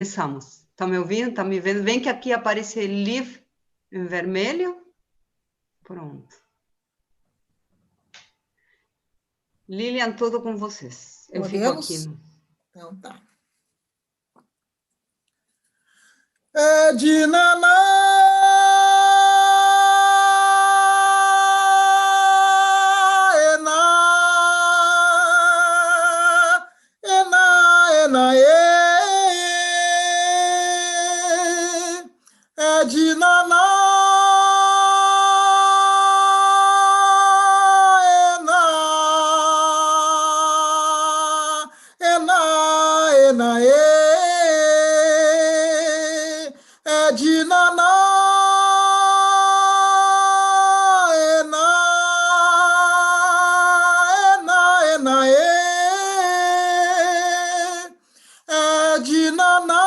Começamos. Tá me ouvindo? Tá me vendo? Vem que aqui aparece Live em vermelho. Pronto. Lilian, tudo com vocês. Eu fico aqui. Podemos? Então tá. É de naná, ená, ená, ená, é de naná, ená, ená, ená, é de naná, ená, ená, ená, é de naná,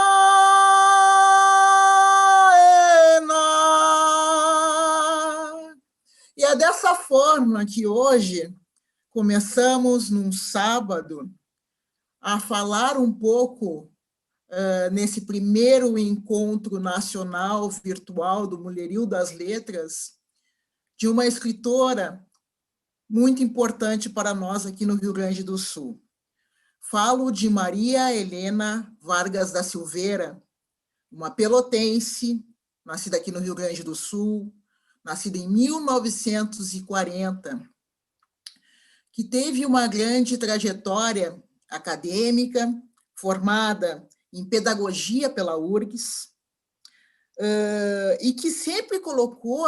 ená. E é dessa forma que hoje começamos num sábado a falar um pouco nesse primeiro encontro nacional virtual do Mulherio das Letras, de uma escritora muito importante para nós aqui no Rio Grande do Sul. Falo de Maria Helena Vargas da Silveira, uma pelotense, nascida aqui no Rio Grande do Sul, nascida em 1940, que teve uma grande trajetória acadêmica, formada em pedagogia pela URGS, e que sempre colocou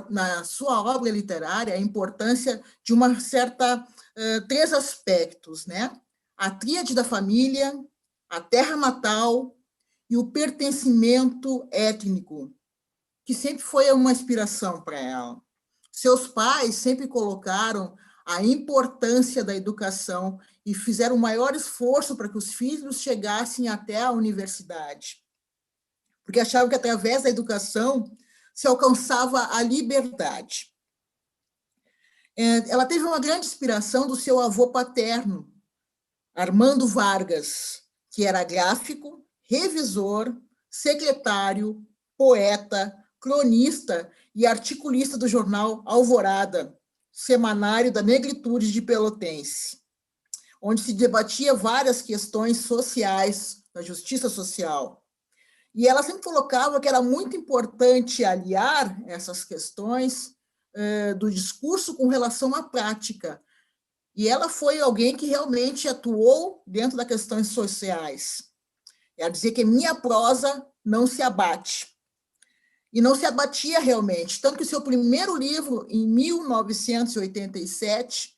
na sua obra literária a importância de uma certa três aspectos, né? A tríade da família, a terra natal e o pertencimento étnico, que sempre foi uma inspiração para ela. Seus pais sempre colocaram a importância da educação e fizeram o maior esforço para que os filhos chegassem até a universidade, porque achavam que através da educação se alcançava a liberdade. Ela teve uma grande inspiração do seu avô paterno, Armando Vargas, que era gráfico, revisor, secretário, poeta, cronista e articulista do jornal Alvorada, semanário da negritude de Pelotense, onde se debatia várias questões sociais, da justiça social. E ela sempre colocava que era muito importante aliar essas questões do discurso com relação à prática. E ela foi alguém que realmente atuou dentro das questões sociais. Ela dizia que minha prosa não se abate. E não se abatia realmente. Tanto que o seu primeiro livro, em 1987,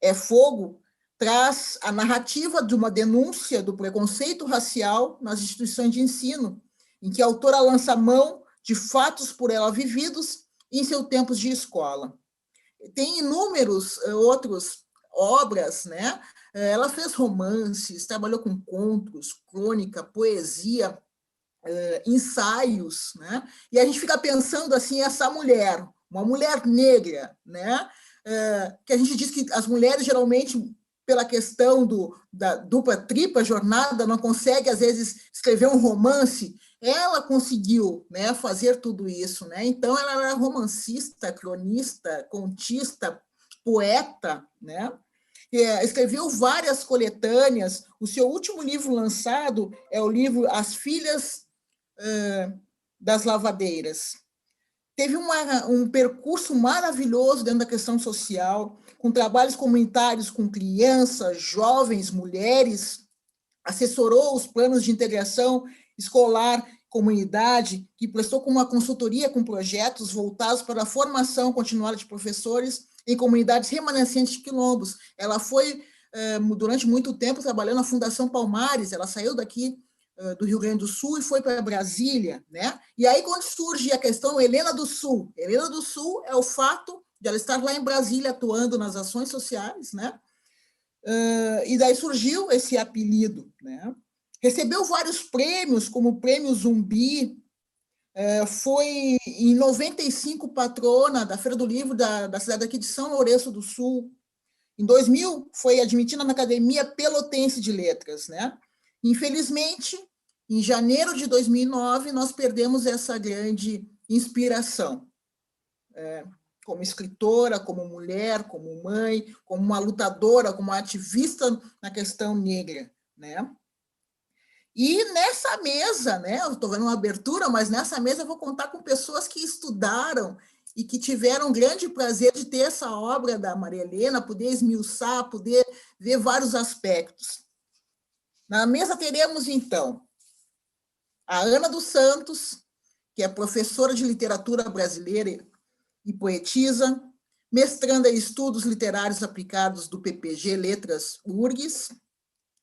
É Fogo, traz a narrativa de uma denúncia do preconceito racial nas instituições de ensino, em que a autora lança mão de fatos por ela vividos em seus tempos de escola. Tem inúmeros outros obras, né? Ela fez romances, trabalhou com contos, crônica, poesia, ensaios, né? E a gente fica pensando assim, essa mulher, uma mulher negra, né? Que a gente diz que as mulheres geralmente, pela questão da dupla, tripla jornada, não consegue, às vezes, escrever um romance. Ela conseguiu, né, fazer tudo isso, né? Então, ela era romancista, cronista, contista, poeta, né? Escreveu várias coletâneas. O seu último livro lançado é o livro As Filhas das Lavadeiras. Teve um percurso maravilhoso dentro da questão social, com trabalhos comunitários com crianças, jovens, mulheres, assessorou os planos de integração escolar, comunidade, que prestou com uma consultoria com projetos voltados para a formação continuada de professores em comunidades remanescentes de quilombos. Ela foi, durante muito tempo, trabalhando na Fundação Palmares, ela saiu daqui do Rio Grande do Sul e foi para Brasília, né? E aí, quando surge a questão Helena do Sul é o fato de ela estar lá em Brasília atuando nas ações sociais, né? E daí surgiu esse apelido, né? Recebeu vários prêmios, como o Prêmio Zumbi, foi em 95 patrona da Feira do Livro da cidade aqui de São Lourenço do Sul. Em 2000 foi admitida na Academia Pelotense de Letras, né? Infelizmente, em janeiro de 2009, nós perdemos essa grande inspiração. Como escritora, como mulher, como mãe, como uma lutadora, como uma ativista na questão negra, né? E nessa mesa, né, eu estou vendo uma abertura, mas nessa mesa eu vou contar com pessoas que estudaram e que tiveram grande prazer de ter essa obra da Maria Helena, poder esmiuçar, poder ver vários aspectos. Na mesa teremos, então, a Ana dos Santos, que é professora de literatura brasileira e poetisa, mestranda em estudos literários aplicados do PPG Letras URGS,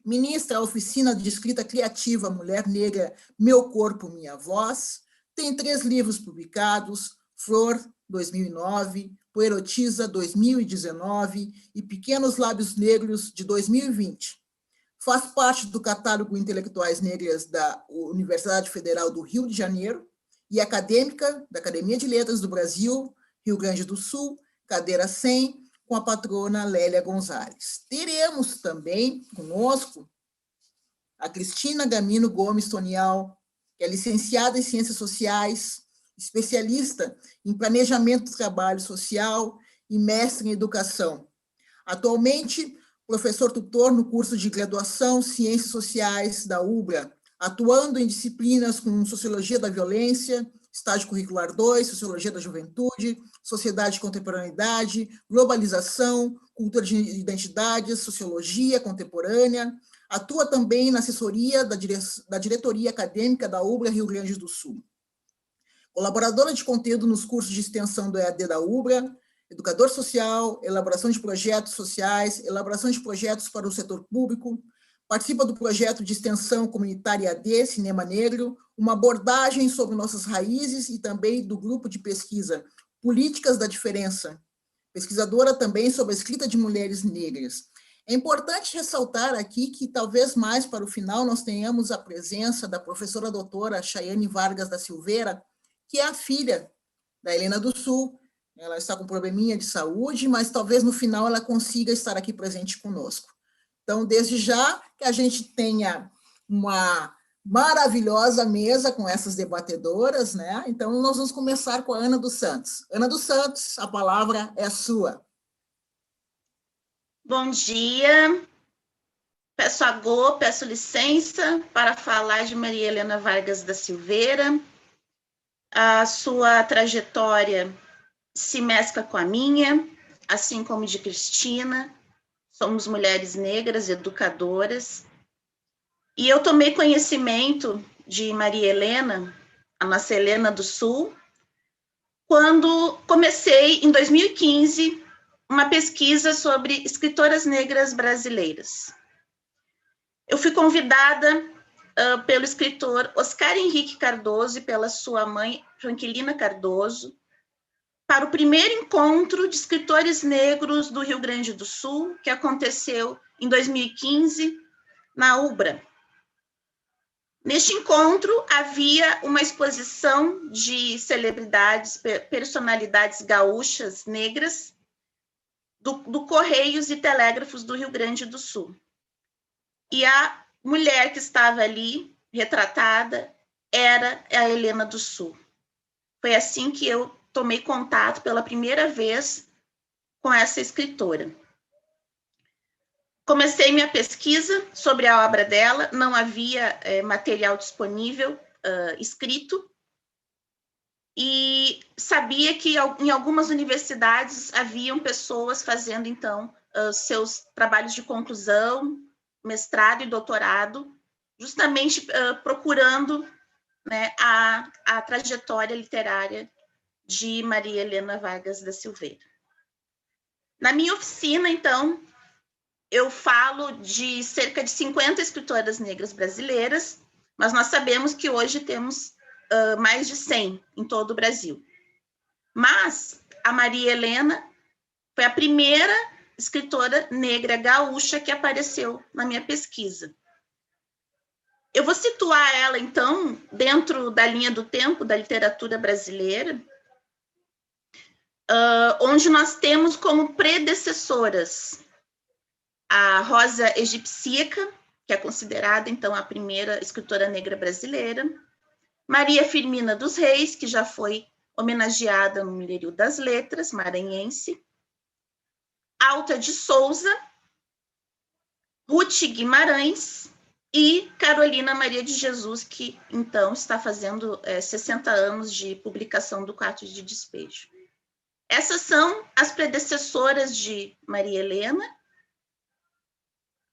ministra a oficina de escrita criativa Mulher Negra, Meu Corpo, Minha Voz, tem 3 livros publicados, Flor, 2009, Poerotiza, 2019 e Pequenos Lábios Negros, de 2020. Faz parte do catálogo Intelectuais Negras da Universidade Federal do Rio de Janeiro e acadêmica da Academia de Letras do Brasil, Rio Grande do Sul, cadeira 100, com a patrona Lélia Gonzalez. Teremos também conosco a Cristina Gamino Gomes Tonial, que é licenciada em Ciências Sociais, especialista em Planejamento do Trabalho Social e mestre em Educação. Atualmente, professor tutor no curso de graduação Ciências Sociais da UBRA, atuando em disciplinas como Sociologia da Violência, Estágio Curricular 2, Sociologia da Juventude, Sociedade e Contemporaneidade, Globalização, Cultura de Identidades, Sociologia Contemporânea. Atua também na assessoria da diretoria acadêmica da UBRA Rio Grande do Sul. Colaboradora de conteúdo nos cursos de extensão do EAD da UBRA, educador social, elaboração de projetos sociais, elaboração de projetos para o setor público, participa do projeto de extensão comunitária EAD, Cinema Negro, uma abordagem sobre nossas raízes e também do grupo de pesquisa Políticas da Diferença, pesquisadora também sobre a escrita de mulheres negras. É importante ressaltar aqui que talvez mais para o final nós tenhamos a presença da professora doutora Chayane Vargas da Silveira, que é a filha da Helena do Sul. Ela está com um probleminha de saúde, mas talvez no final ela consiga estar aqui presente conosco. Então, desde já, que a gente tenha uma maravilhosa mesa com essas debatedoras, né? Então, nós vamos começar com a Ana dos Santos. Ana dos Santos, a palavra é sua. Bom dia. Peço licença para falar de Maria Helena Vargas da Silveira. A sua trajetória se mescla com a minha, assim como de Cristina. Somos mulheres negras, educadoras. E eu tomei conhecimento de Maria Helena, a nossa Helena do Sul, quando comecei, em 2015, uma pesquisa sobre escritoras negras brasileiras. Eu fui convidada pelo escritor Oscar Henrique Cardoso e pela sua mãe, Franquilina Cardoso, para o primeiro encontro de escritores negros do Rio Grande do Sul, que aconteceu em 2015, na UBRA. Neste encontro, havia uma exposição de celebridades, personalidades gaúchas negras, do Correios e Telégrafos do Rio Grande do Sul. E a mulher que estava ali, retratada, era a Helena do Sul. Foi assim que eu tomei contato pela primeira vez com essa escritora. Comecei minha pesquisa sobre a obra dela, não havia material disponível escrito, e sabia que em algumas universidades haviam pessoas fazendo, então, seus trabalhos de conclusão, mestrado e doutorado, justamente procurando, né, a trajetória literária de Maria Helena Vargas da Silveira. Na minha oficina, então, eu falo de cerca de 50 escritoras negras brasileiras, mas nós sabemos que hoje temos mais de 100 em todo o Brasil. Mas a Maria Helena foi a primeira escritora negra gaúcha que apareceu na minha pesquisa. Eu vou situar ela, então, dentro da linha do tempo da literatura brasileira, onde nós temos como predecessoras a Rosa Egipsíaca, que é considerada, então, a primeira escritora negra brasileira. Maria Firmina dos Reis, que já foi homenageada no Milherio das Letras, maranhense. Alta de Souza, Ruth Guimarães e Carolina Maria de Jesus, que, então, está fazendo 60 anos de publicação do Quarto de Despejo. Essas são as predecessoras de Maria Helena,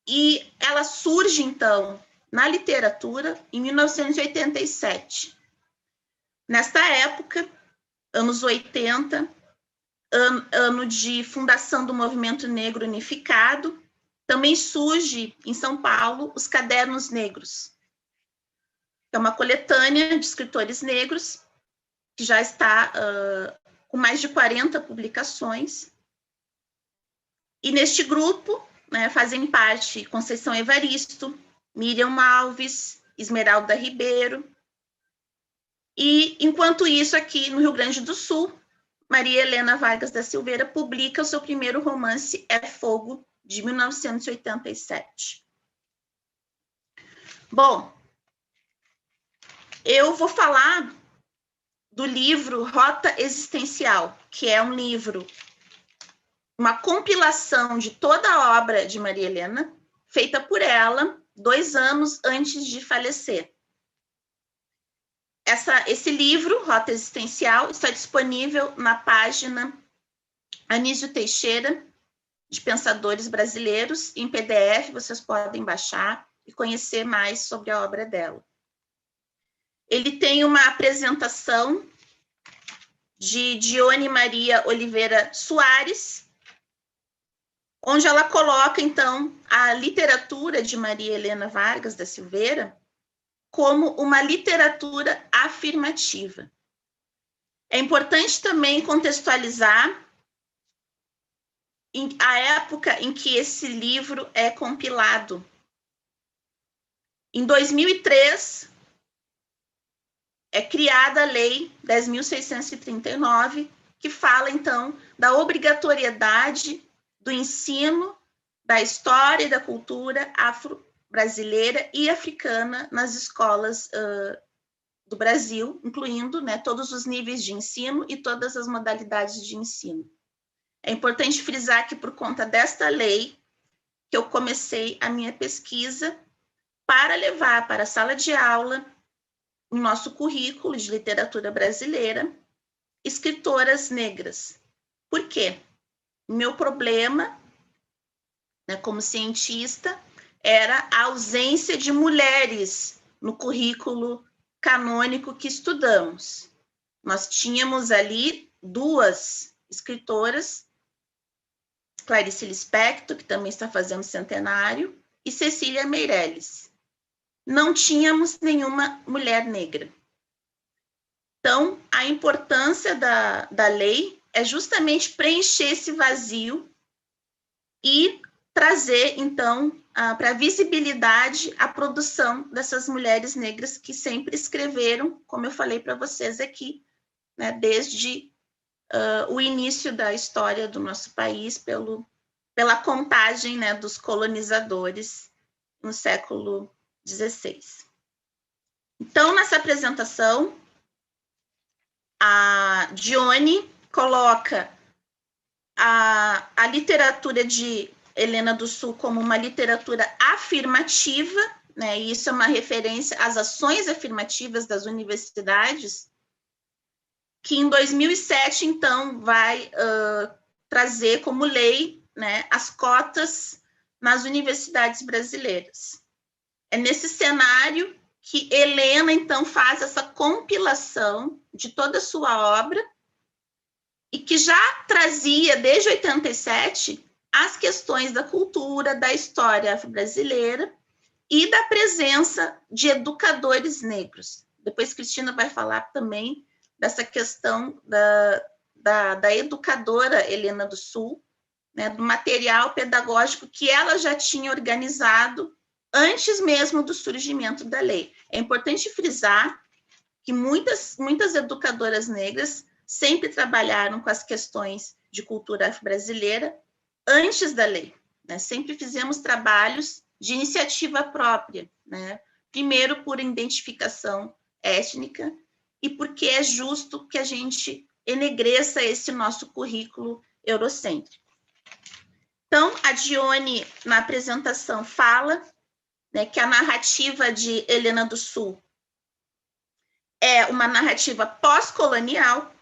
e ela surge, então, na literatura em 1987. Nesta época, anos 80, ano de fundação do Movimento Negro Unificado, também surge em São Paulo os Cadernos Negros. É uma coletânea de escritores negros que já está com mais de 40 publicações. E neste grupo, né, fazem parte Conceição Evaristo, Miriam Alves, Esmeralda Ribeiro. E, enquanto isso, aqui no Rio Grande do Sul, Maria Helena Vargas da Silveira publica o seu primeiro romance, É Fogo, de 1987. Bom, eu vou falar do livro Rota Existencial, que é um livro, uma compilação de toda a obra de Maria Helena, feita por ela 2 anos antes de falecer. Esse livro, Rota Existencial, está disponível na página Anísio Teixeira, de Pensadores Brasileiros, em PDF, vocês podem baixar e conhecer mais sobre a obra dela. Ele tem uma apresentação de Dione Maria Oliveira Soares, onde ela coloca, então, a literatura de Maria Helena Vargas da Silveira como uma literatura afirmativa. É importante também contextualizar a época em que esse livro é compilado. Em 2003, é criada a Lei 10.639, que fala, então, da obrigatoriedade do ensino da história e da cultura afro-brasileira e africana nas escolas do Brasil, incluindo, né, todos os níveis de ensino e todas as modalidades de ensino. É importante frisar que, por conta desta lei, que eu comecei a minha pesquisa para levar para a sala de aula, no nosso currículo de literatura brasileira, escritoras negras. Por quê? Meu problema, né, como cientista, era a ausência de mulheres no currículo canônico que estudamos. Nós tínhamos ali 2 escritoras, Clarice Lispector, que também está fazendo centenário, e Cecília Meirelles. Não tínhamos nenhuma mulher negra. Então, a importância da lei é justamente preencher esse vazio e trazer, então, para a visibilidade a produção dessas mulheres negras que sempre escreveram, como eu falei para vocês aqui, né, desde o início da história do nosso país, pela contagem, né, dos colonizadores no século XVI. Então, nessa apresentação, a Dione coloca a literatura de Helena do Sul como uma literatura afirmativa, né, e isso é uma referência às ações afirmativas das universidades, que em 2007, então, vai trazer como lei, né, as cotas nas universidades brasileiras. É nesse cenário que Helena, então, faz essa compilação de toda a sua obra e que já trazia, desde 87, as questões da cultura, da história afro-brasileira e da presença de educadores negros. Depois Cristina vai falar também dessa questão da educadora Helena do Sul, né, do material pedagógico que ela já tinha organizado antes mesmo do surgimento da lei. É importante frisar que muitas educadoras negras sempre trabalharam com as questões de cultura afro-brasileira antes da lei, né? Sempre fizemos trabalhos de iniciativa própria, né? Primeiro, por identificação étnica e porque é justo que a gente enegreça esse nosso currículo eurocêntrico. Então, a Dione, na apresentação, fala, né, que a narrativa de Helena do Sul é uma narrativa pós-colonial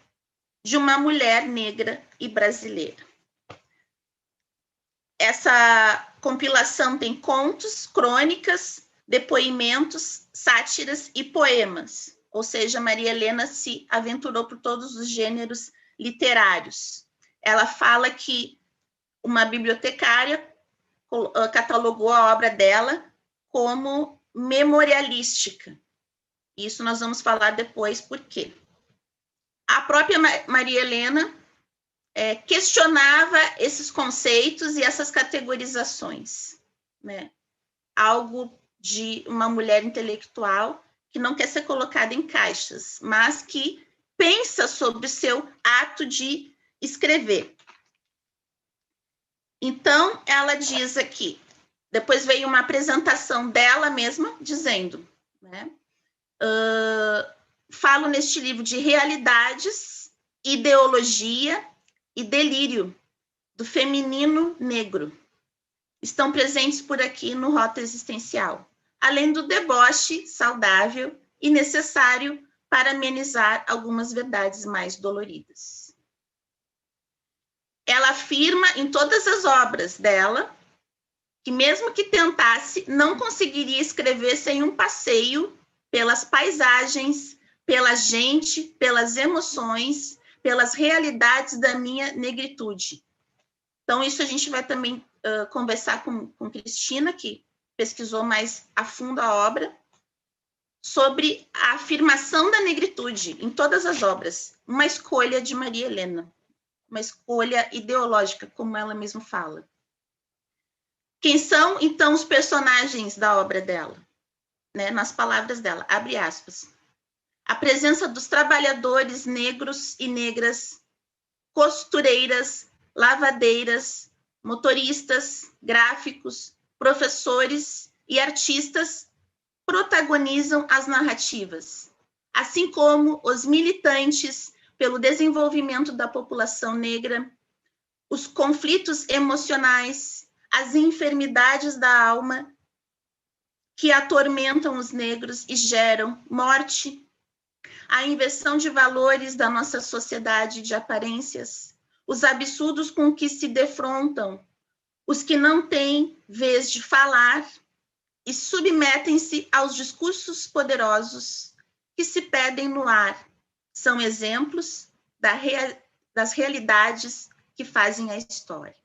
de uma mulher negra e brasileira. Essa compilação tem contos, crônicas, depoimentos, sátiras e poemas, ou seja, Maria Helena se aventurou por todos os gêneros literários. Ela fala que uma bibliotecária catalogou a obra dela como memorialística. Isso nós vamos falar depois por quê. A própria Maria Helena questionava esses conceitos e essas categorizações, né? Algo de uma mulher intelectual que não quer ser colocada em caixas, mas que pensa sobre o seu ato de escrever. Então, ela diz aqui, depois veio uma apresentação dela mesma, dizendo, né, falo neste livro de realidades, ideologia e delírio do feminino negro. Estão presentes por aqui no Rota Existencial, além do deboche saudável e necessário para amenizar algumas verdades mais doloridas. Ela afirma em todas as obras dela que mesmo que tentasse, não conseguiria escrever sem um passeio pelas paisagens, pela gente, pelas emoções, pelas realidades da minha negritude. Então, isso a gente vai também conversar com Cristina, que pesquisou mais a fundo a obra, sobre a afirmação da negritude em todas as obras. Uma escolha de Maria Helena, uma escolha ideológica, como ela mesma fala. Quem são, então, os personagens da obra dela? Né? Nas palavras dela, abre aspas. A presença dos trabalhadores negros e negras, costureiras, lavadeiras, motoristas, gráficos, professores e artistas protagonizam as narrativas, assim como os militantes pelo desenvolvimento da população negra, os conflitos emocionais, as enfermidades da alma que atormentam os negros e geram morte, a inversão de valores da nossa sociedade de aparências, os absurdos com que se defrontam os que não têm vez de falar e submetem-se aos discursos poderosos que se pedem no ar. São exemplos das realidades que fazem a história.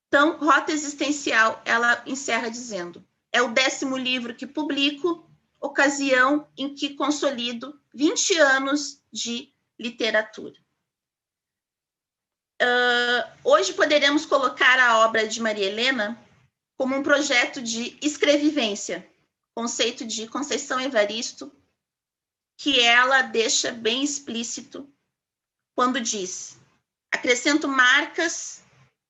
Então, Rota Existencial, ela encerra dizendo, é o 10º livro que publico, ocasião em que consolido 20 anos de literatura. Hoje poderemos colocar a obra de Maria Helena como um projeto de escrevivência, conceito de Conceição Evaristo, que ela deixa bem explícito quando diz: acrescento marcas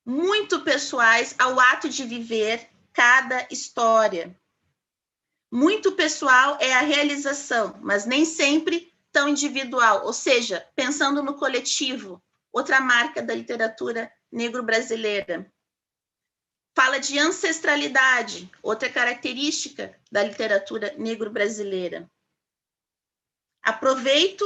muito pessoais ao ato de viver cada história. Muito pessoal é a realização, mas nem sempre tão individual, ou seja, pensando no coletivo, outra marca da literatura negro-brasileira. Fala de ancestralidade, outra característica da literatura negro-brasileira. Aproveito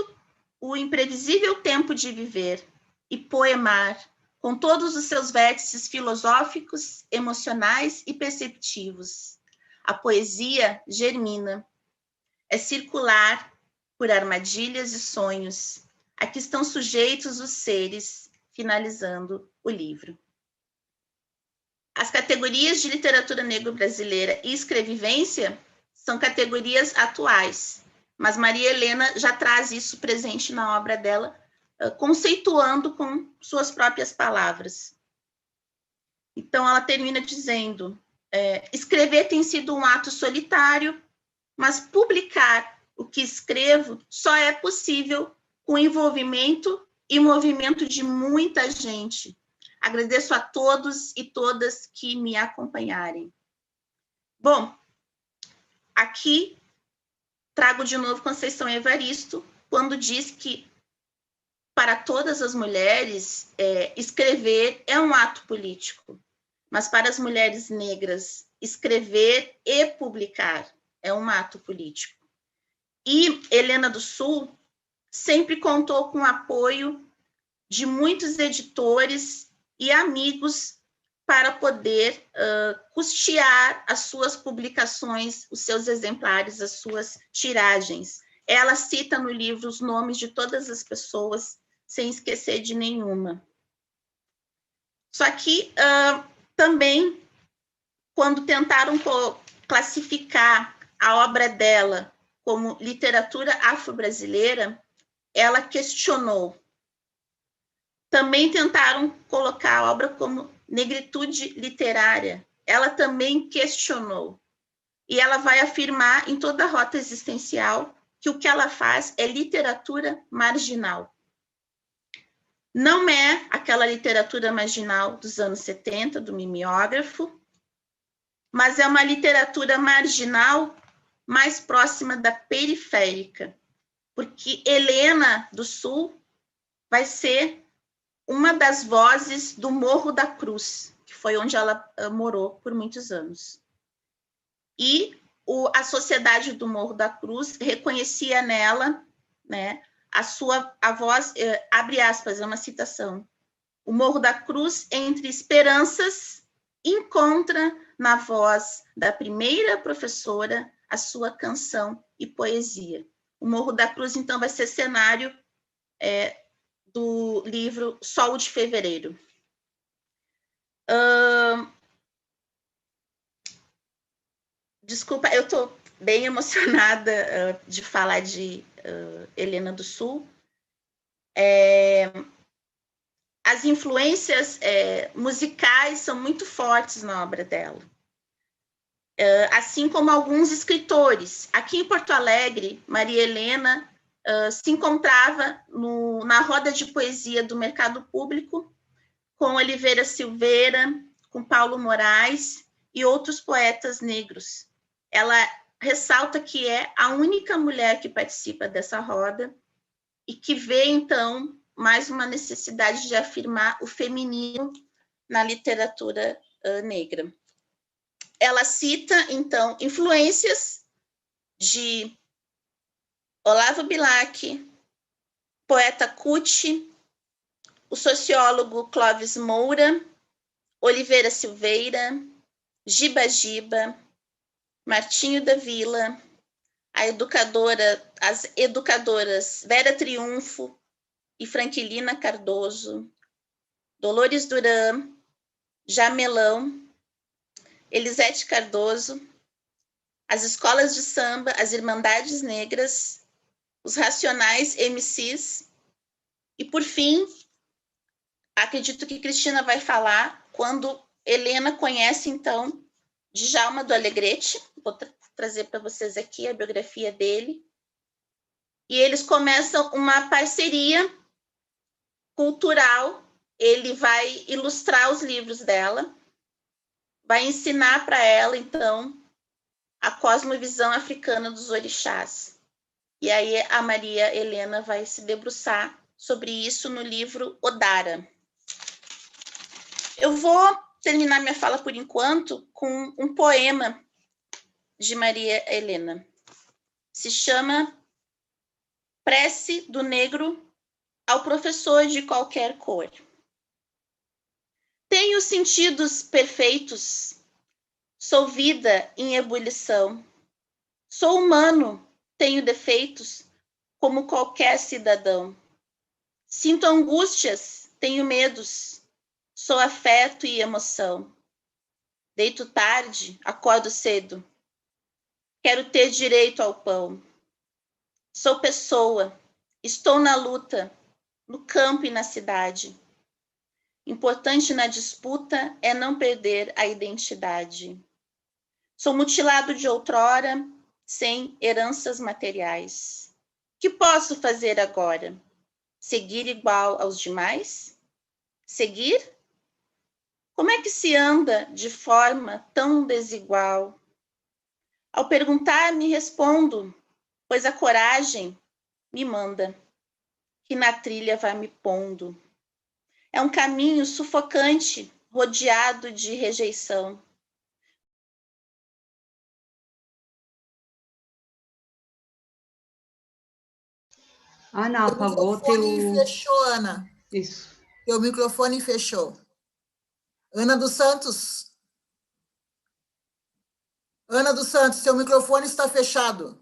o imprevisível tempo de viver e poemar, com todos os seus vértices filosóficos, emocionais e perceptivos. A poesia germina, é circular por armadilhas e sonhos, a que estão sujeitos os seres, finalizando o livro. As categorias de literatura negro-brasileira e escrevivência são categorias atuais, mas Maria Helena já traz isso presente na obra dela, conceituando com suas próprias palavras. Então, ela termina dizendo, escrever tem sido um ato solitário, mas publicar o que escrevo só é possível com envolvimento e movimento de muita gente. Agradeço a todos e todas que me acompanharem. Bom, aqui trago de novo Conceição Evaristo, quando diz que para todas as mulheres, escrever é um ato político, mas para as mulheres negras, escrever e publicar é um ato político. E Helena do Sul sempre contou com o apoio de muitos editores e amigos para poder custear as suas publicações, os seus exemplares, as suas tiragens. Ela cita no livro os nomes de todas as pessoas, sem esquecer de nenhuma. Só que também, quando tentaram classificar a obra dela como literatura afro-brasileira, ela questionou. Também tentaram colocar a obra como negritude literária. Ela também questionou. E ela vai afirmar em toda a rota existencial que o que ela faz é literatura marginal. Não é aquela literatura marginal dos anos 70, do mimeógrafo, mas é uma literatura marginal mais próxima da periférica, porque Helena do Sul vai ser uma das vozes do Morro da Cruz, que foi onde ela morou por muitos anos. E a Sociedade do Morro da Cruz reconhecia nela, né, a voz, abre aspas, é uma citação, o Morro da Cruz, entre esperanças, encontra na voz da primeira professora a sua canção e poesia. O Morro da Cruz, então, vai ser cenário do livro Sol de Fevereiro. Desculpa, eu estou bem emocionada de falar de Helena do Sul. As influências musicais são muito fortes na obra dela. Assim como alguns escritores. Aqui em Porto Alegre, Maria Helena se encontrava na roda de poesia do Mercado Público com Oliveira Silveira, com Paulo Moraes e outros poetas negros. Ela ressalta que é a única mulher que participa dessa roda e que vê, então, mais uma necessidade de afirmar o feminino na literatura negra. Ela cita, então, influências de Olavo Bilac, poeta Kuti, o sociólogo Clóvis Moura, Oliveira Silveira, Giba Giba, Martinho da Vila, as educadoras Vera Triunfo e Franquilina Cardoso, Dolores Duran, Jamelão, Elisete Cardoso, as escolas de samba, as Irmandades Negras, os Racionais MCs e, por fim, acredito que Cristina vai falar quando Helena conhece, então, Djalma do Alegrete. Vou trazer para vocês aqui a biografia dele. E eles começam uma parceria cultural. Ele vai ilustrar os livros dela, vai ensinar para ela, então, a cosmovisão africana dos orixás. E aí a Maria Helena vai se debruçar sobre isso no livro Odara. Eu vou terminar minha fala, por enquanto, com um poema de Maria Helena. Se chama Prece do Negro ao Professor de Qualquer Cor. Tenho sentidos perfeitos, sou vida em ebulição. Sou humano, tenho defeitos, como qualquer cidadão. Sinto angústias, tenho medos, sou afeto e emoção. Deito tarde, acordo cedo. Quero ter direito ao pão. Sou pessoa, estou na luta, no campo e na cidade. Importante na disputa é não perder a identidade. Sou mutilado de outrora, sem heranças materiais. Que posso fazer agora? Seguir igual aos demais? Seguir? Como é que se anda de forma tão desigual? Ao perguntar, me respondo, pois a coragem me manda, que na trilha vai me pondo. É um caminho sufocante, rodeado de rejeição. Ana, Teu apagou microfone teu... fechou, Ana. Isso. Teu microfone fechou. Ana dos Santos. Ana dos Santos, seu microfone está fechado.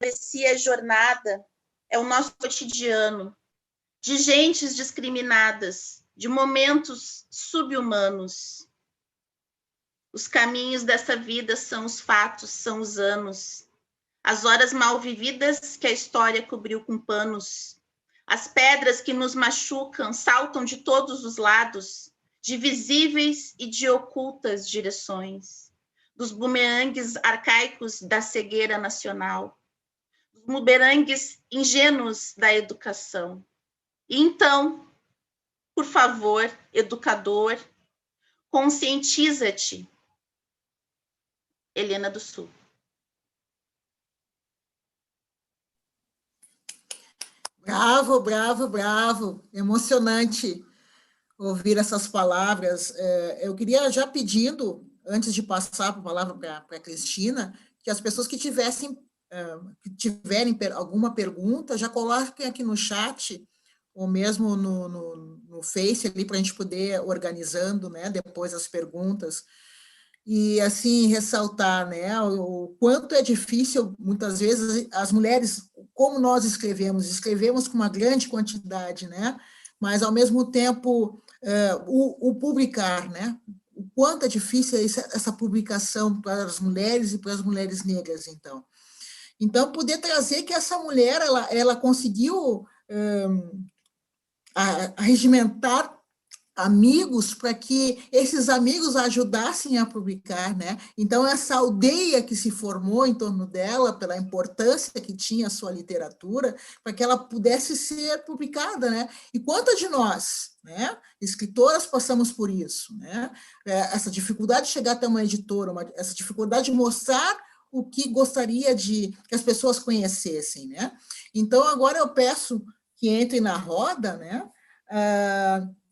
A jornada é o nosso cotidiano, de gentes discriminadas, de momentos subhumanos. Os caminhos dessa vida são os fatos, são os anos, as horas mal vividas que a história cobriu com panos, as pedras que nos machucam saltam de todos os lados, de visíveis e de ocultas direções, dos bumerangues arcaicos da cegueira nacional, dos bumerangues ingênuos da educação. E então, por favor, educador, conscientiza-te, Helena do Sul. Bravo, bravo, bravo. Emocionante ouvir essas palavras. Eu queria já pedindo, antes de passar a palavra para a Cristina, que as pessoas que tiverem alguma pergunta, já coloquem aqui no chat, ou mesmo no Face, ali, para a gente poder organizando, né, depois as perguntas. E, assim, ressaltar, né, o quanto é difícil, muitas vezes, as mulheres, como nós escrevemos com uma grande quantidade, né, mas, ao mesmo tempo, o publicar, né, o quanto é difícil essa publicação para as mulheres e para as mulheres negras, então. Então, poder trazer que essa mulher, ela conseguiu regimentar amigos para que esses amigos ajudassem a publicar, né? Então, essa aldeia que se formou em torno dela, pela importância que tinha a sua literatura, para que ela pudesse ser publicada, né? E quantas de nós, né, escritoras, passamos por isso, né? Essa dificuldade de chegar até uma editora, essa dificuldade de mostrar o que gostaria que as pessoas conhecessem, né? Então, agora eu peço que entrem na roda, né?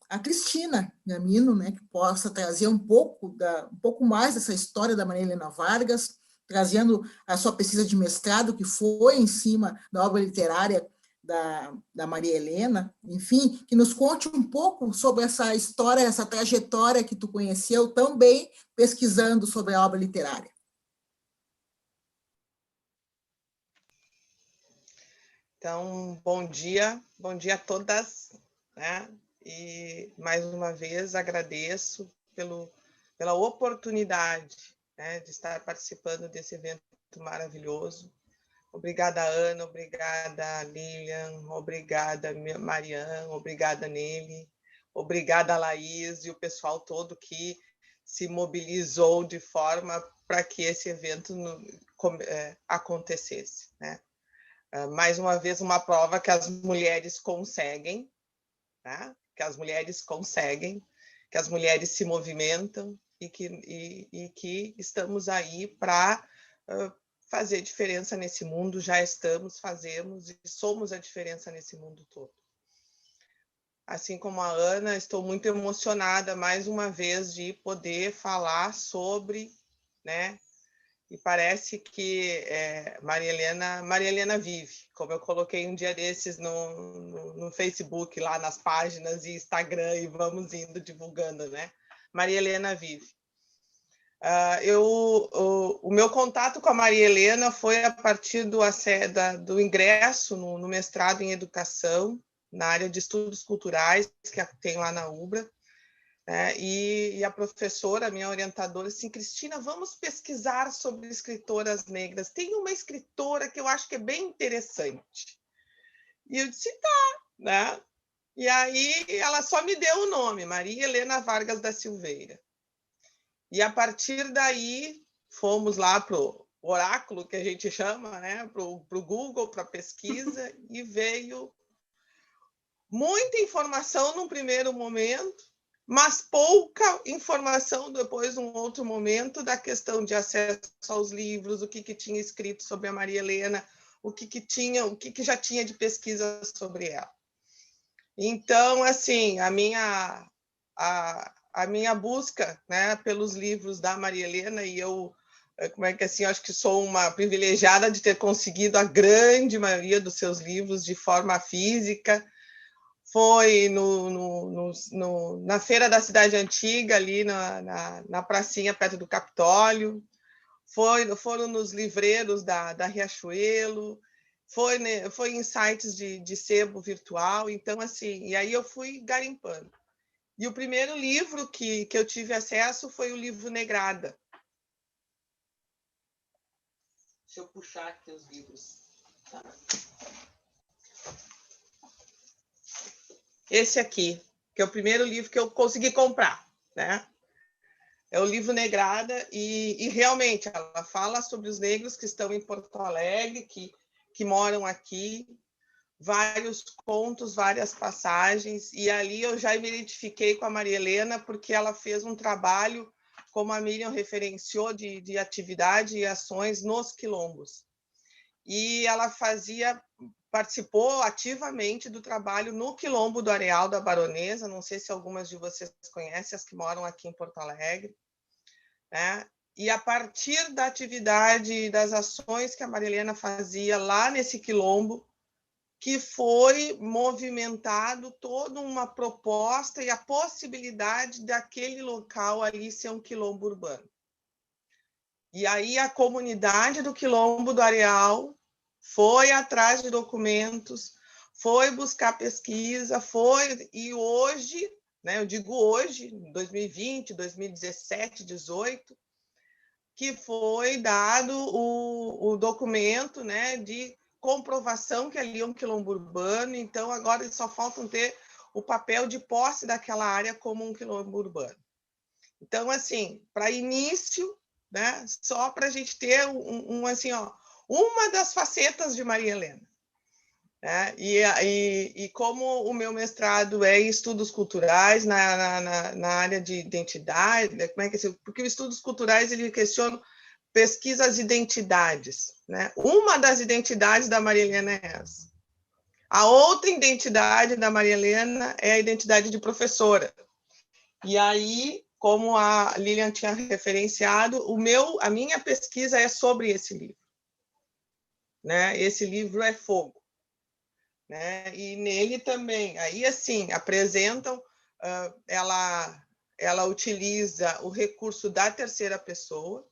A Cristina Gamino, né, que possa trazer um pouco mais dessa história da Maria Helena Vargas, trazendo a sua pesquisa de mestrado, que foi em cima da obra literária da Maria Helena, enfim, que nos conte um pouco sobre essa história, essa trajetória que tu conheceu tão bem pesquisando sobre a obra literária. Então, bom dia a todas, né? E, mais uma vez, agradeço pela oportunidade, né, de estar participando desse evento maravilhoso. Obrigada, Ana, obrigada, Lilian, obrigada, Mariana, obrigada, Nelly, obrigada, Laís e o pessoal todo que se mobilizou de forma para que esse evento acontecesse, né? Mais uma vez, uma prova que as mulheres conseguem, tá? Que as mulheres conseguem, que as mulheres se movimentam e que estamos aí para fazer diferença nesse mundo, já estamos, fazemos e somos a diferença nesse mundo todo. Assim como a Ana, estou muito emocionada, mais uma vez, de poder falar sobre, né? E parece que Maria Helena vive, como eu coloquei um dia desses no Facebook, lá nas páginas e Instagram, e vamos indo divulgando, né? Maria Helena vive. O meu contato com a Maria Helena foi a partir do ingresso no mestrado em Educação, na área de Estudos Culturais, que tem lá na UBRA. E a professora, minha orientadora, assim, Cristina, vamos pesquisar sobre escritoras negras. Tem uma escritora que eu acho que é bem interessante. E eu disse, tá, né? E aí ela só me deu o nome, Maria Helena Vargas da Silveira. E a partir daí fomos lá para o oráculo, que a gente chama, né? Para o Google, para pesquisa, e veio muita informação num primeiro momento, mas pouca informação depois, num outro momento, da questão de acesso aos livros, o que tinha escrito sobre a Maria Helena, o que já tinha de pesquisa sobre ela. Então, assim, a minha busca, né, pelos livros da Maria Helena, e eu, assim, acho que sou uma privilegiada de ter conseguido a grande maioria dos seus livros de forma física, foi na Feira da Cidade Antiga, ali na pracinha perto do Capitólio, foram nos livreiros da Riachuelo, foi em sites de sebo virtual. Então, assim, e aí eu fui garimpando. E o primeiro livro que eu tive acesso foi o livro Negrada. Deixa eu puxar aqui os livros. Esse aqui, que é o primeiro livro que eu consegui comprar, né? É o livro Negrada, e realmente ela fala sobre os negros que estão em Porto Alegre, que moram aqui, vários contos, várias passagens, e ali eu já me identifiquei com a Maria Helena, porque ela fez um trabalho, como a Miriam referenciou, de atividade e ações nos quilombos. E ela participou ativamente do trabalho no Quilombo do Areal da Baronesa, não sei se algumas de vocês conhecem, as que moram aqui em Porto Alegre, né? E a partir da atividade e das ações que a Maria Helena fazia lá nesse quilombo, que foi movimentado toda uma proposta e a possibilidade daquele local ali ser um quilombo urbano. E aí a comunidade do Quilombo do Areal foi atrás de documentos, foi buscar pesquisa, e hoje, né, eu digo hoje, 2020, 2017, 2018, que foi dado o documento, né, de comprovação que ali é um quilombo urbano. Então, agora eles só faltam ter o papel de posse daquela área como um quilombo urbano. Então, assim, para início, né, só para a gente ter assim, uma das facetas de Maria Helena. Né? E como o meu mestrado é em estudos culturais, na área de identidade, como é que é? Porque os estudos culturais ele questiona pesquisa as identidades. Né? Uma das identidades da Maria Helena é essa. A outra identidade da Maria Helena é a identidade de professora. E aí, como a Lilian tinha referenciado, a minha pesquisa é sobre esse livro. Né? Esse livro é Fogo. Né? E nele também, aí assim, apresentam, ela utiliza o recurso da terceira pessoa,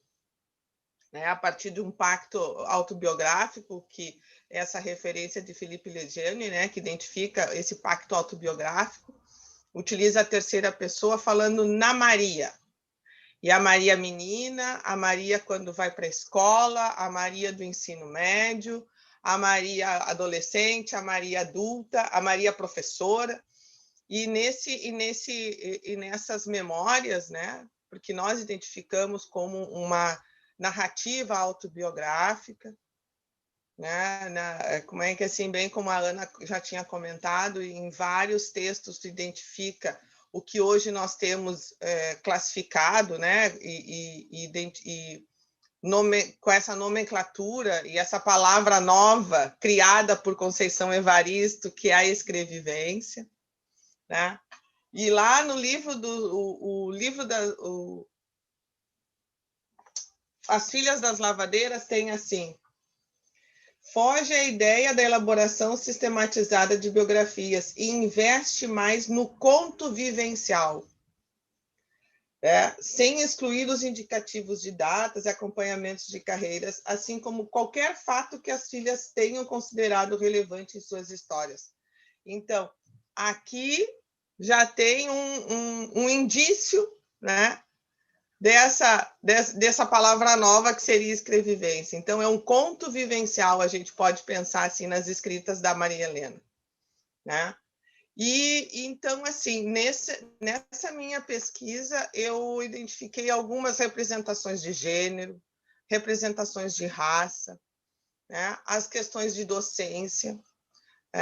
né? A partir de um pacto autobiográfico, que é essa referência de Felipe Legiani, né? Que identifica esse pacto autobiográfico, utiliza a terceira pessoa falando na Maria. E a Maria menina, a Maria quando vai para a escola, a Maria do ensino médio, a Maria adolescente, a Maria adulta, a Maria professora. E nessas memórias, né, porque nós identificamos como uma narrativa autobiográfica, né, como é que assim, bem como a Ana já tinha comentado, em vários textos se identifica o que hoje nós temos classificado, né, com essa nomenclatura e essa palavra nova criada por Conceição Evaristo, que é a escrevivência. Né? E lá no livro As Filhas das Lavadeiras tem assim: foge à ideia da elaboração sistematizada de biografias e investe mais no conto vivencial, sem excluir os indicativos de datas e acompanhamentos de carreiras, assim como qualquer fato que as filhas tenham considerado relevante em suas histórias. Então, aqui já tem um indício, né, dessa palavra nova que seria escrevivência. Então, é um conto vivencial, a gente pode pensar assim nas escritas da Maria Helena. Né? E então, assim, nessa minha pesquisa, eu identifiquei algumas representações de gênero, representações de raça, né? As questões de docência, E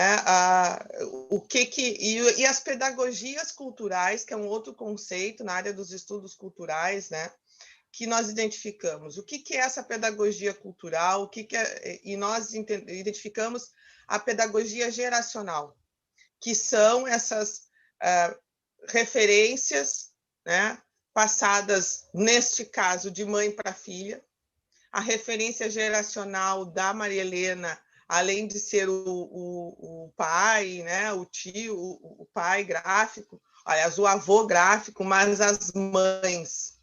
as pedagogias culturais, que é um outro conceito na área dos estudos culturais, né, que nós identificamos. O que é essa pedagogia cultural? E nós identificamos a pedagogia geracional, que são essas referências, né, passadas, neste caso, de mãe para filha. A referência geracional da Maria Helena, além de ser o pai, né, o tio, o pai gráfico, aliás, o avô gráfico, mas as mães,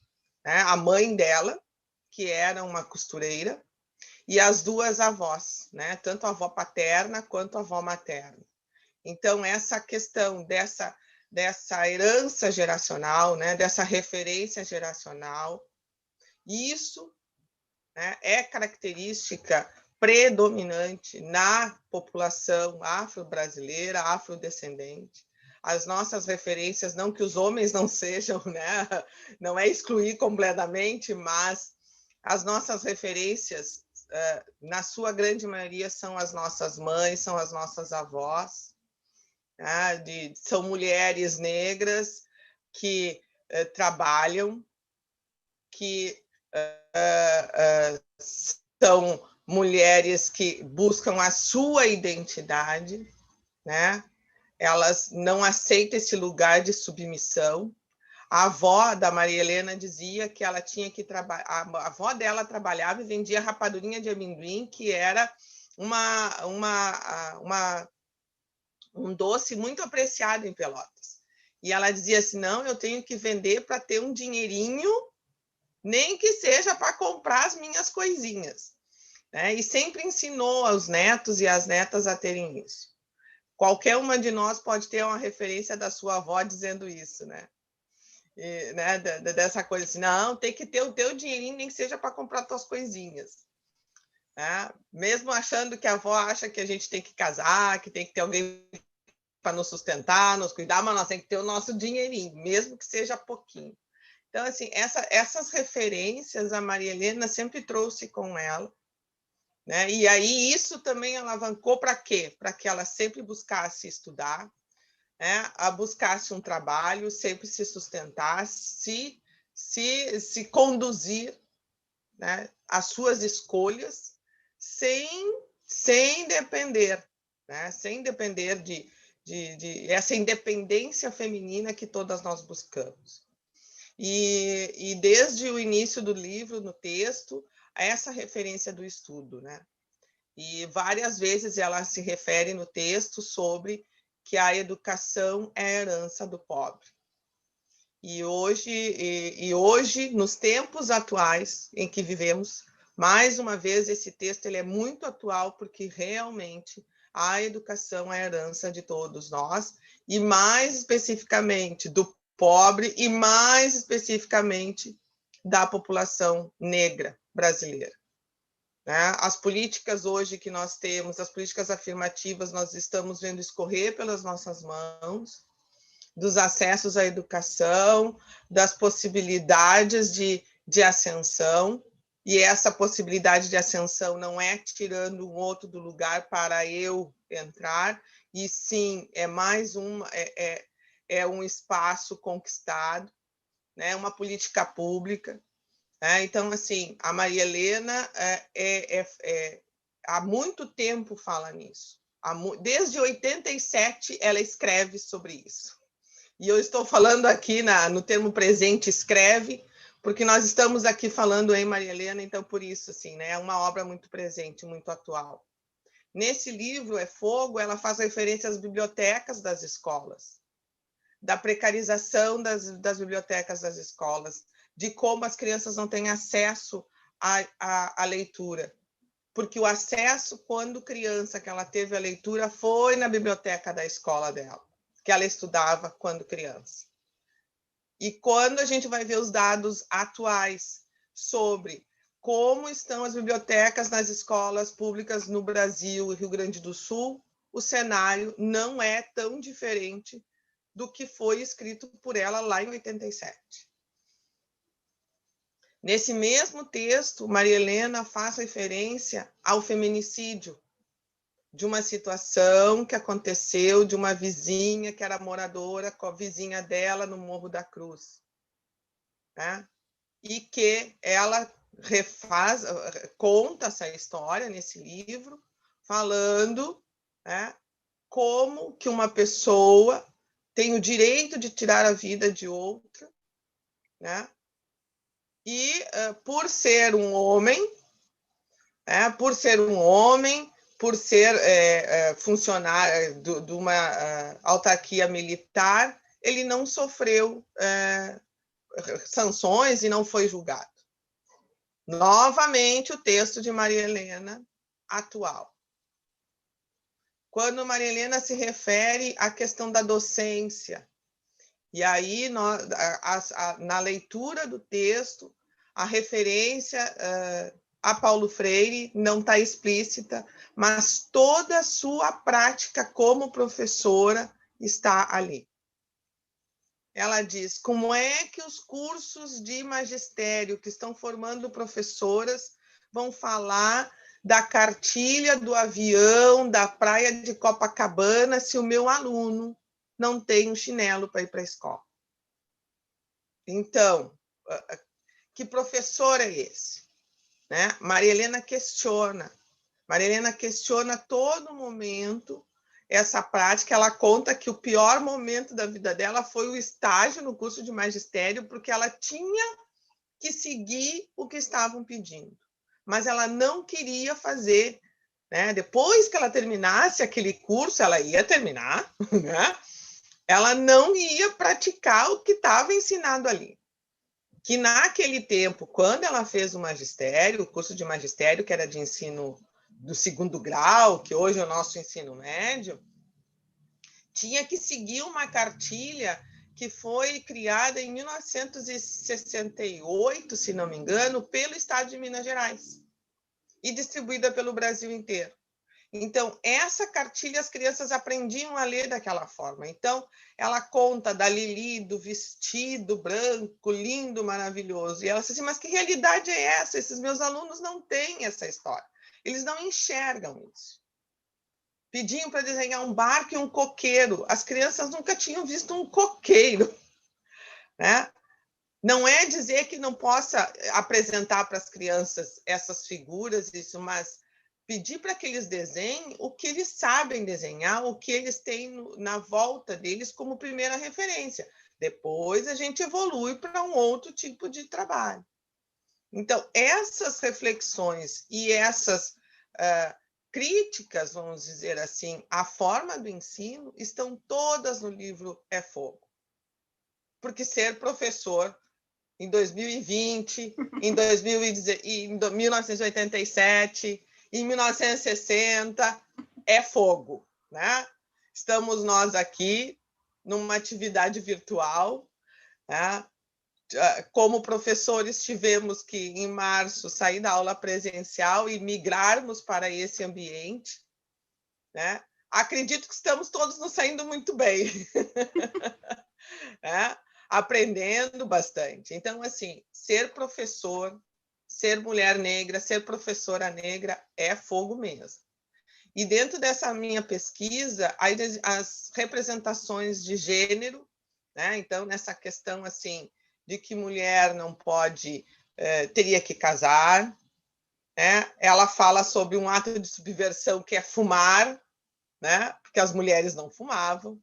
né, a mãe dela, que era uma costureira, e as duas avós, né, tanto a avó paterna quanto a avó materna. Então, essa questão dessa herança geracional, né, dessa referência geracional, isso, né, é característica predominante na população afro-brasileira, afrodescendente. As nossas referências, não que os homens não sejam, né, não é excluir completamente, mas as nossas referências, na sua grande maioria, são as nossas mães, são as nossas avós, né, são mulheres negras que trabalham, que são mulheres que buscam a sua identidade, né? Elas não aceitam esse lugar de submissão. A avó da Maria Helena dizia que ela tinha que trabalhar. A avó dela trabalhava e vendia rapadurinha de amendoim, que era um doce muito apreciado em Pelotas. E ela dizia assim: não, eu tenho que vender para ter um dinheirinho, nem que seja para comprar as minhas coisinhas. Né? E sempre ensinou aos netos e às netas a terem isso. Qualquer uma de nós pode ter uma referência da sua avó dizendo isso, né? E, né, dessa coisa assim, não, tem que ter o teu dinheirinho, nem que seja para comprar tuas coisinhas. Né? Mesmo achando que a avó acha que a gente tem que casar, que tem que ter alguém para nos sustentar, nos cuidar, mas nós temos que ter o nosso dinheirinho, mesmo que seja pouquinho. Então, assim, essas referências a Maria Helena sempre trouxe com ela, né? E aí isso também alavancou para quê? Para que ela sempre buscasse estudar, né? Buscasse um trabalho, sempre se sustentasse, se conduzir, né? As suas escolhas sem depender, né? Sem depender de essa independência feminina que todas nós buscamos. E desde o início do livro, no texto, essa referência do estudo, né? E várias vezes ela se refere no texto sobre que a educação é a herança do pobre. E hoje, nos tempos atuais em que vivemos, mais uma vez esse texto ele é muito atual, porque realmente a educação é a herança de todos nós, e mais especificamente do pobre, e mais especificamente da população negra brasileira. Né? As políticas hoje que nós temos, as políticas afirmativas, nós estamos vendo escorrer pelas nossas mãos, dos acessos à educação, das possibilidades de ascensão, e essa possibilidade de ascensão não é tirando um outro do lugar para eu entrar, e sim, é mais um espaço conquistado, né? Uma política pública. Então, assim, a Maria Helena há muito tempo fala nisso. Desde 87 ela escreve sobre isso. E eu estou falando aqui no termo presente, escreve, porque nós estamos aqui falando em Maria Helena, então por isso, assim, né, é uma obra muito presente, muito atual. Nesse livro, É Fogo, ela faz referência às bibliotecas das escolas, da precarização das bibliotecas das escolas, de como as crianças não têm acesso à leitura. Porque o acesso, quando criança, que ela teve a leitura, foi na biblioteca da escola dela, que ela estudava quando criança. E quando a gente vai ver os dados atuais sobre como estão as bibliotecas nas escolas públicas no Brasil e Rio Grande do Sul, o cenário não é tão diferente do que foi escrito por ela lá em 87. Nesse mesmo texto, Maria Helena faz referência ao feminicídio de uma situação que aconteceu de uma vizinha que era moradora com a vizinha dela no Morro da Cruz, né? E que ela conta essa história nesse livro, falando, né, como que uma pessoa tem o direito de tirar a vida de outra, né? E por ser um homem, por ser funcionário de uma autarquia militar, ele não sofreu sanções e não foi julgado. Novamente, o texto de Maria Helena, atual. Quando Maria Helena se refere à questão da docência, e aí, na leitura do texto, a referência a Paulo Freire não está explícita, mas toda a sua prática como professora está ali. Ela diz: como é que os cursos de magistério que estão formando professoras vão falar da cartilha do avião da praia de Copacabana se o meu aluno não tem um chinelo para ir para a escola? Então, que professor é esse? Né? Maria Helena questiona a todo momento essa prática. Ela conta que o pior momento da vida dela foi o estágio no curso de magistério, porque ela tinha que seguir o que estavam pedindo, mas ela não queria fazer, né? Depois que ela terminasse aquele curso, ela ia terminar, né? Ela não ia praticar o que estava ensinado ali. Que naquele tempo, quando ela fez o magistério, o curso de magistério, que era de ensino do 2º grau, que hoje é o nosso ensino médio, tinha que seguir uma cartilha que foi criada em 1968, se não me engano, pelo Estado de Minas Gerais e distribuída pelo Brasil inteiro. Então, essa cartilha as crianças aprendiam a ler daquela forma. Então, ela conta da Lili, do vestido branco, lindo, maravilhoso. E ela disse assim: mas que realidade é essa? Esses meus alunos não têm essa história. Eles não enxergam isso. Pediam para desenhar um barco e um coqueiro. As crianças nunca tinham visto um coqueiro, né? Não é dizer que não possa apresentar para as crianças essas figuras, isso, mas pedir para que eles desenhem o que eles sabem desenhar, o que eles têm na volta deles como primeira referência. Depois a gente evolui para um outro tipo de trabalho. Então, essas reflexões e essas críticas, vamos dizer assim, à forma do ensino, estão todas no livro É Fogo. Porque ser professor em 2020, em 1987, em 1960, é fogo, né? Estamos nós aqui numa atividade virtual, né? Como professores, tivemos que, em março, sair da aula presencial e migrarmos para esse ambiente, né? Acredito que estamos todos nos saindo muito bem, né? Aprendendo bastante. Então, assim, ser professor, ser mulher negra, ser professora negra é fogo mesmo. E dentro dessa minha pesquisa, as representações de gênero, né? Então, nessa questão assim de que mulher não pode, teria que casar, né? Ela fala sobre um ato de subversão que é fumar, né? Porque as mulheres não fumavam.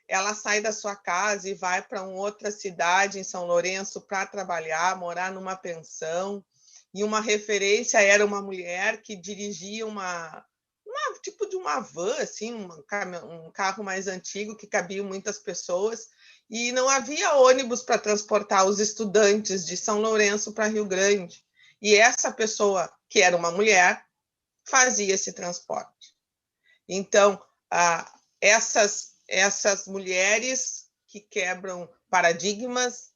Ela sai da sua casa e vai para uma outra cidade, em São Lourenço, para trabalhar, morar numa pensão. E uma referência era uma mulher que dirigia tipo de uma van, assim, um carro mais antigo que cabia muitas pessoas, e não havia ônibus para transportar os estudantes de São Lourenço para Rio Grande. E essa pessoa, que era uma mulher, fazia esse transporte. Então, essas mulheres que quebram paradigmas,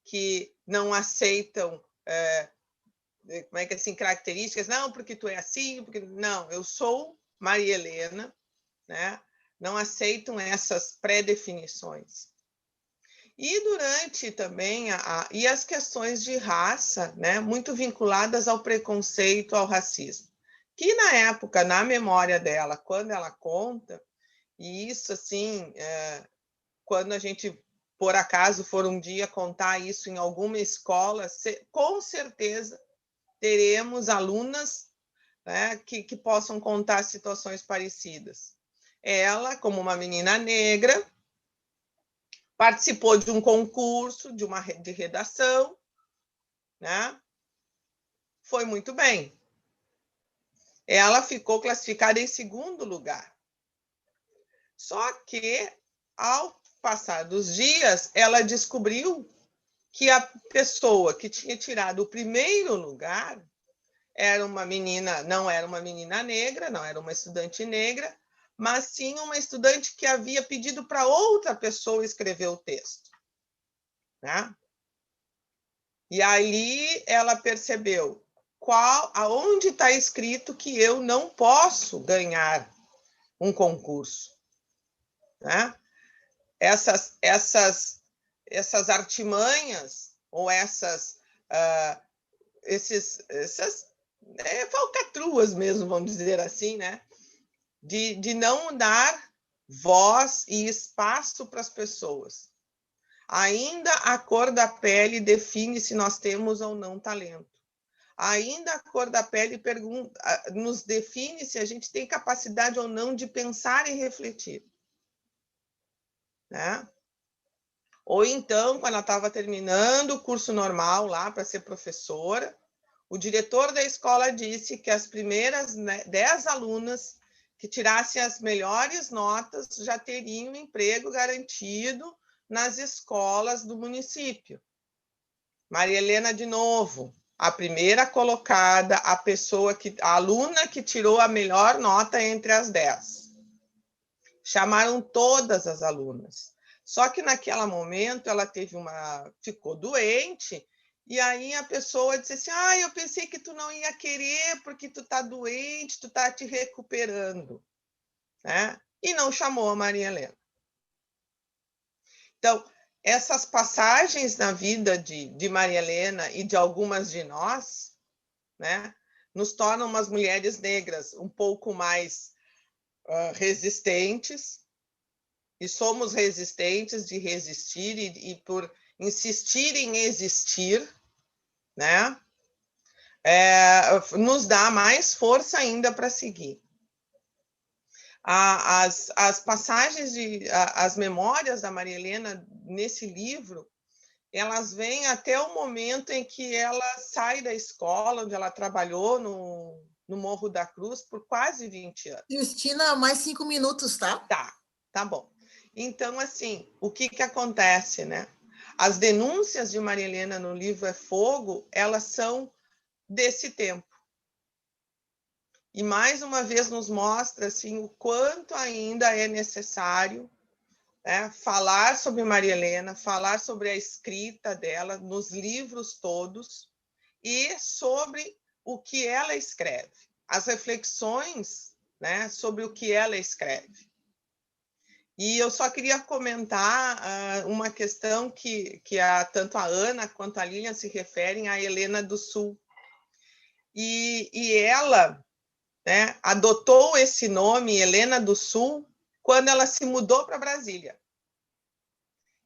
que não aceitam como é que assim, características, não, porque tu é assim, porque não, eu sou Maria Helena, né? Não aceitam essas pré-definições. E durante também e as questões de raça, né, muito vinculadas ao preconceito, ao racismo, que na época, na memória dela, quando ela conta, e isso assim, quando a gente, por acaso, for um dia contar isso em alguma escola, com certeza teremos alunas, né, que possam contar situações parecidas. Ela, como uma menina negra, participou de um concurso de redação, né? Foi muito bem. Ela ficou classificada em 2º lugar. Só que, ao passar dos dias, ela descobriu que a pessoa que tinha tirado o 1º lugar era uma menina, não era uma menina negra, não era uma estudante negra, mas sim uma estudante que havia pedido para outra pessoa escrever o texto, né? E ali ela percebeu aonde está escrito que eu não posso ganhar um concurso, né? Essas artimanhas ou essas falcatruas mesmo, vamos dizer assim, né? De não dar voz e espaço para as pessoas. Ainda a cor da pele define se nós temos ou não talento. Ainda a cor da pele nos define se a gente tem capacidade ou não de pensar e refletir, né? Ou então, quando ela estava terminando o curso normal lá para ser professora, o diretor da escola disse que as primeiras 10 alunas que tirassem as melhores notas já teriam emprego garantido nas escolas do município. Maria Helena, de novo, a primeira colocada, a aluna que tirou a melhor nota entre as 10. Chamaram todas as alunas. Só que naquele momento ela ficou doente, e aí a pessoa disse assim: eu pensei que tu não ia querer porque tu tá doente, tu tá te recuperando, né? E não chamou a Maria Helena. Então, essas passagens na vida de Maria Helena e de algumas de nós, né, nos tornam umas mulheres negras um pouco mais resistentes, e somos resistentes de resistir e por insistir em existir, né, nos dá mais força ainda para seguir. As passagens, as memórias da Maria Helena nesse livro, elas vêm até o momento em que ela sai da escola, onde ela trabalhou no Morro da Cruz por quase 20 anos. Cristina, mais 5 minutos, tá? Tá bom. Então, assim, o que acontece, né? As denúncias de Maria Helena no livro É Fogo, elas são desse tempo. E, mais uma vez, nos mostra assim, o quanto ainda é necessário, né, falar sobre Maria Helena, falar sobre a escrita dela nos livros todos e sobre o que ela escreve, as reflexões, né, sobre o que ela escreve. E eu só queria comentar uma questão que tanto a Ana quanto a Lilian se referem à Helena do Sul. E ela, né, adotou esse nome, Helena do Sul, quando ela se mudou para Brasília.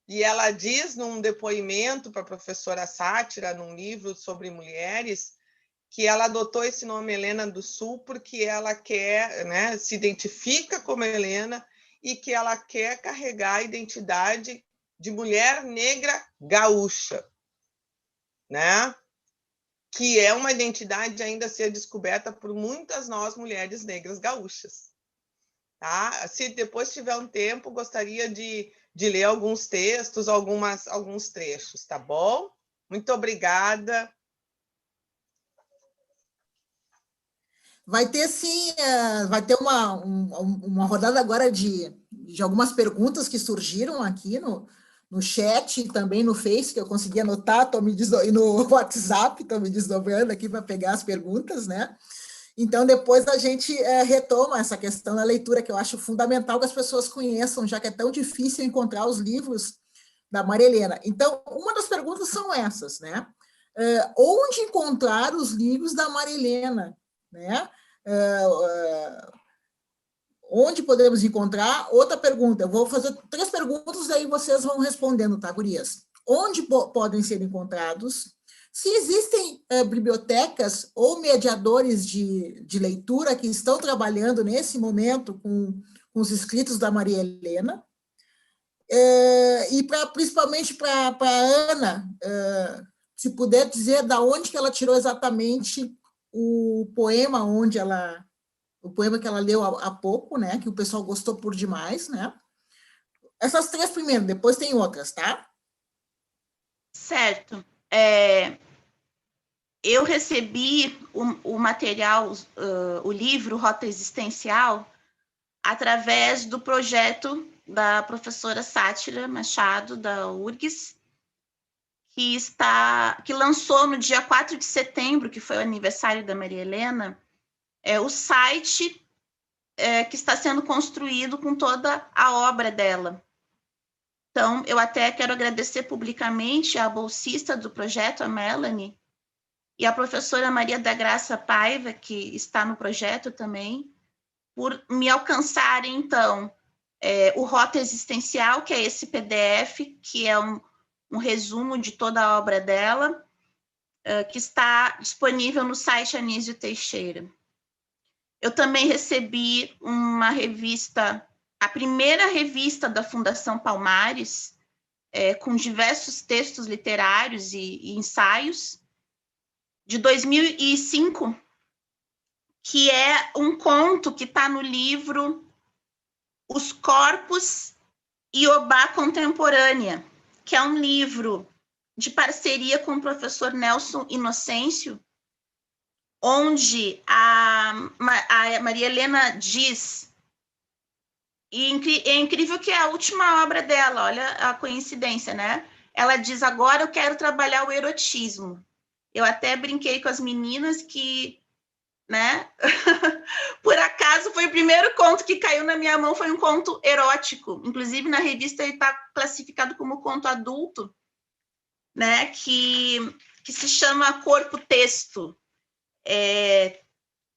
E ela diz num depoimento para a professora Sátira, num livro sobre mulheres, que ela adotou esse nome Helena do Sul porque ela quer, né, se identifica como Helena e que ela quer carregar a identidade de mulher negra gaúcha, né? Que é uma identidade ainda a ser descoberta por muitas nós, mulheres negras gaúchas. Tá? Se depois tiver um tempo, gostaria de ler alguns textos, alguns trechos, tá bom? Muito obrigada. Vai ter, sim, vai ter uma rodada agora de algumas perguntas que surgiram aqui no chat e também no Face, que eu consegui anotar, e no WhatsApp, estou me desdobrando aqui para pegar as perguntas, né? Então, depois a gente retoma essa questão da leitura, que eu acho fundamental que as pessoas conheçam, já que é tão difícil encontrar os livros da Maria Helena. Então, uma das perguntas são essas, né? Onde encontrar os livros da Maria Helena, né? Onde podemos encontrar? Outra pergunta, eu vou fazer 3 perguntas, aí vocês vão respondendo, tá, gurias? Onde podem ser encontrados? Se existem bibliotecas ou mediadores de leitura que estão trabalhando nesse momento com os escritos da Maria Helena, e principalmente para a Ana, se puder dizer da onde que ela tirou exatamente o poema que ela leu há pouco, né, que o pessoal gostou por demais, né? Essas 3 primeiras, depois tem outras, tá? Certo. Eu recebi o material, o livro Rota Existencial, através do projeto da professora Sátira Machado, da URGS, que lançou no dia 4 de setembro, que foi o aniversário da Maria Helena, o site que está sendo construído com toda a obra dela. Então, eu até quero agradecer publicamente à bolsista do projeto, a Melanie, e a professora Maria da Graça Paiva, que está no projeto também, por me alcançarem, então, o Rota Existencial, que é esse PDF, que é um resumo de toda a obra dela, que está disponível no site Anísio Teixeira. Eu também recebi uma revista, a primeira revista da Fundação Palmares, com diversos textos literários e ensaios, de 2005, que é um conto que está no livro Os Corpos Iobá Contemporânea, que é um livro de parceria com o professor Nelson Inocêncio, onde a Maria Helena diz, e é incrível que é a última obra dela, olha a coincidência, né? Ela diz, agora eu quero trabalhar o erotismo. Eu até brinquei com as meninas que, né? Por acaso, foi o primeiro conto que caiu na minha mão, foi um conto erótico. Inclusive, na revista, ele está classificado como conto adulto, né? Que se chama Corpo Texto.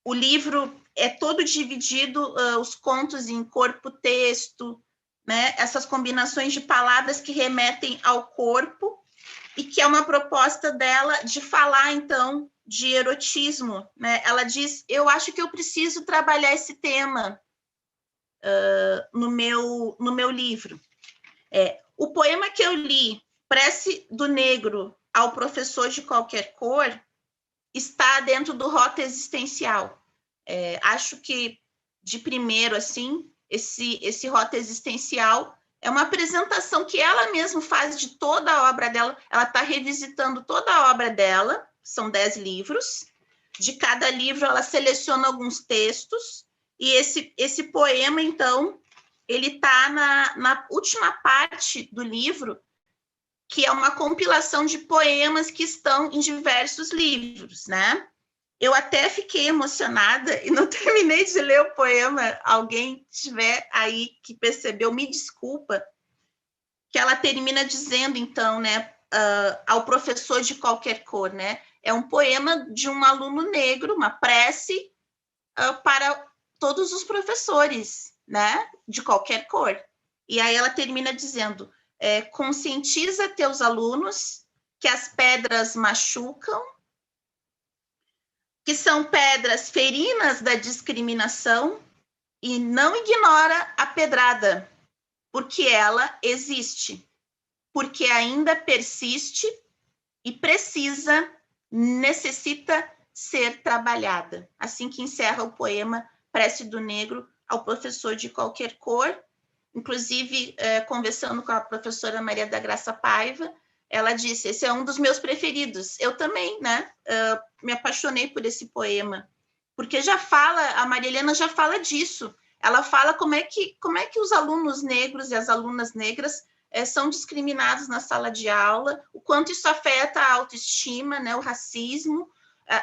O livro é todo dividido, os contos em corpo-texto, né? Essas combinações de palavras que remetem ao corpo, e que é uma proposta dela de falar, então, de erotismo, né? Ela diz, eu acho que eu preciso trabalhar esse tema no meu livro. O poema que eu li, Prece do Negro ao Professor de Qualquer Cor, está dentro do Rota Existencial. Acho que, de primeiro, assim, esse Rota Existencial é uma apresentação que ela mesma faz de toda a obra dela. Ela está revisitando toda a obra dela, são 10 livros. De cada livro, ela seleciona alguns textos, e esse poema, então, ele está na última parte do livro, que é uma compilação de poemas que estão em diversos livros, né? Eu até fiquei emocionada e não terminei de ler o poema. Alguém tiver aí que percebeu, me desculpa, que ela termina dizendo, então, né, ao professor de qualquer cor, né? É um poema de um aluno negro, uma prece para todos os professores, né, de qualquer cor. E aí ela termina dizendo, conscientiza teus alunos que as pedras machucam, que são pedras ferinas da discriminação, e não ignora a pedrada, porque ela existe, porque ainda persiste e necessita ser trabalhada. Assim que encerra o poema Prece do Negro ao Professor de Qualquer Cor. Inclusive, conversando com a professora Maria da Graça Paiva, ela disse, esse é um dos meus preferidos. Eu também, né? Me apaixonei por esse poema, porque a Maria Helena já fala disso. Ela fala como é que os alunos negros e as alunas negras são discriminados na sala de aula, o quanto isso afeta a autoestima, né? O racismo,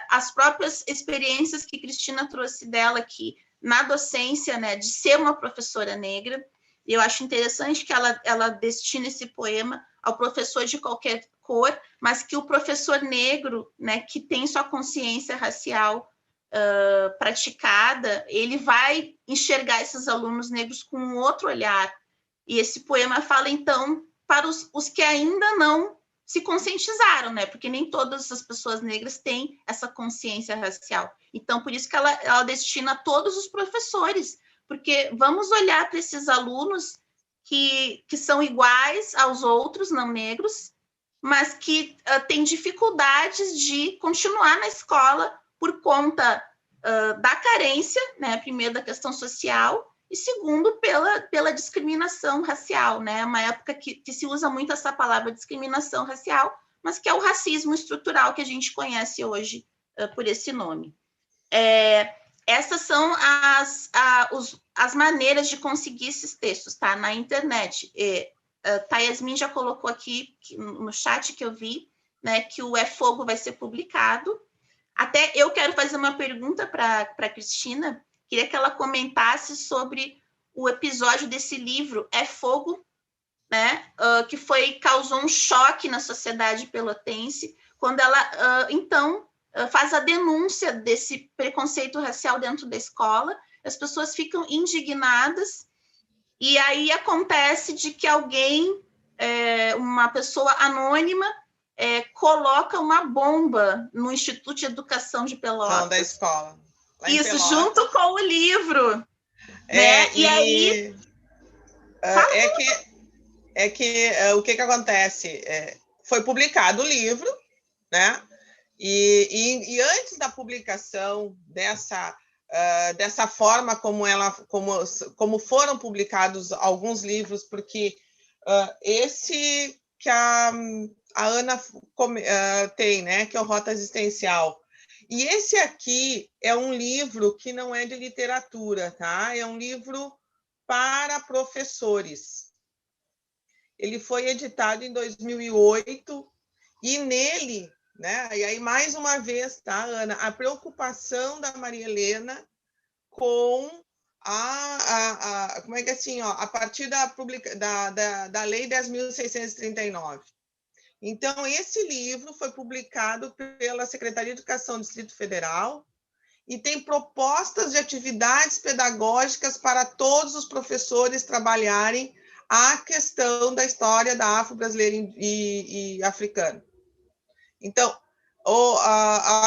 as próprias experiências que Cristina trouxe dela aqui na docência, né? De ser uma professora negra. E eu acho interessante que ela destina esse poema ao professor de qualquer cor, mas que o professor negro, né, que tem sua consciência racial, praticada, ele vai enxergar esses alunos negros com um outro olhar. E esse poema fala, então, para os que ainda não se conscientizaram, né? Porque nem todas as pessoas negras têm essa consciência racial. Então, por isso que ela destina a todos os professores, porque vamos olhar para esses alunos que são iguais aos outros não negros, mas que têm dificuldades de continuar na escola por conta da carência, né? Primeiro, da questão social, e segundo, pela discriminação racial, né? É uma época que se usa muito essa palavra discriminação racial, mas que é o racismo estrutural que a gente conhece hoje por esse nome. Essas são as maneiras de conseguir esses textos, tá? Na internet. A Yasmin já colocou aqui no chat que eu vi, né, que o É Fogo vai ser publicado. Até eu quero fazer uma pergunta para a Cristina. Queria que ela comentasse sobre o episódio desse livro, É Fogo, né, que causou um choque na sociedade pelotense, quando ela, então, faz a denúncia desse preconceito racial dentro da escola, as pessoas ficam indignadas, e aí acontece de que alguém, uma pessoa anônima, coloca uma bomba no Instituto de Educação de Pelotas. Da escola. Isso, junto com o livro. Né? E aí... o que acontece? Foi publicado o livro, né? E antes da publicação dessa forma como foram publicados alguns livros, porque esse que a Ana tem, né? Que é o Rota Existencial. E esse aqui é um livro que não é de literatura, tá? É um livro para professores. Ele foi editado em 2008 e nele, né? E aí mais uma vez, tá, Ana, a preocupação da Maria Helena com como é que é assim, ó, a partir da Lei 10.639. Então, esse livro foi publicado pela Secretaria de Educação do Distrito Federal e tem propostas de atividades pedagógicas para todos os professores trabalharem a questão da história da afro-brasileira e africana. Então,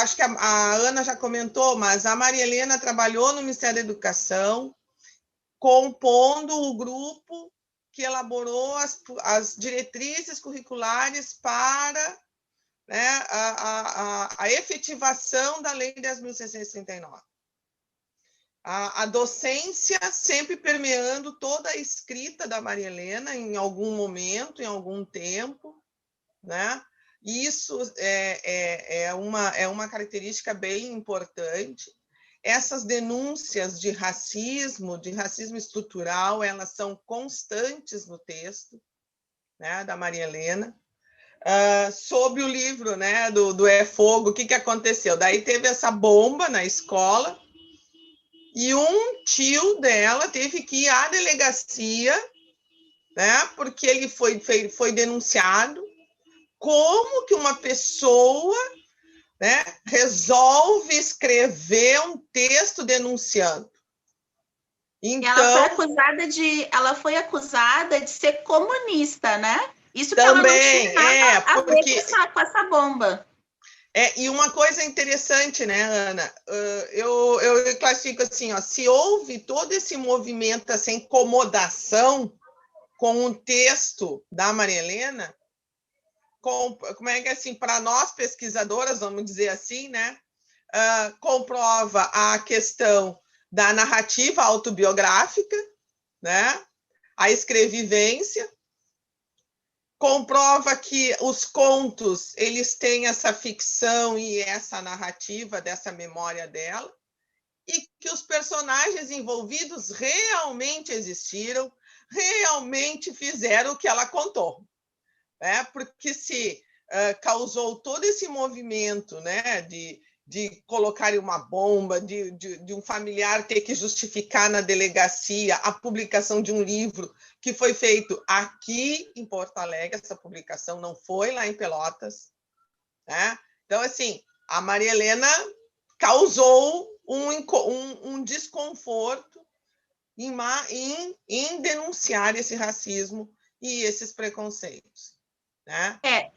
acho que a Ana já comentou, mas a Maria Helena trabalhou no Ministério da Educação, compondo o grupo que elaborou as diretrizes curriculares para, né, a efetivação da Lei 10.639. A docência sempre permeando toda a escrita da Maria Helena em algum momento, em algum tempo, né? Isso é uma característica bem importante. Essas denúncias de racismo estrutural, elas são constantes no texto, né, da Maria Helena. Sobre o livro, né, do É Fogo, o que aconteceu? Daí teve essa bomba na escola e um tio dela teve que ir à delegacia, né, porque ele foi denunciado. Como que uma pessoa, né, resolve escrever um texto denunciando? Então, ela foi acusada de ser comunista, né? Isso também, que ela não tinha nada a ver com essa bomba. E uma coisa interessante, né, Ana? Eu classifico assim, ó, se houve todo esse movimento, essa incomodação com o texto da Maria Helena, como é que assim, para nós pesquisadoras, vamos dizer assim, né, comprova a questão da narrativa autobiográfica, né, a escrevivência, comprova que os contos eles têm essa ficção e essa narrativa dessa memória dela, e que os personagens envolvidos realmente existiram, realmente fizeram o que ela contou. Porque se causou todo esse movimento, né, de colocarem uma bomba, de um familiar ter que justificar na delegacia a publicação de um livro que foi feito aqui em Porto Alegre, essa publicação não foi lá em Pelotas, né? Então, assim, a Maria Helena causou um desconforto em denunciar esse racismo e esses preconceitos, né? E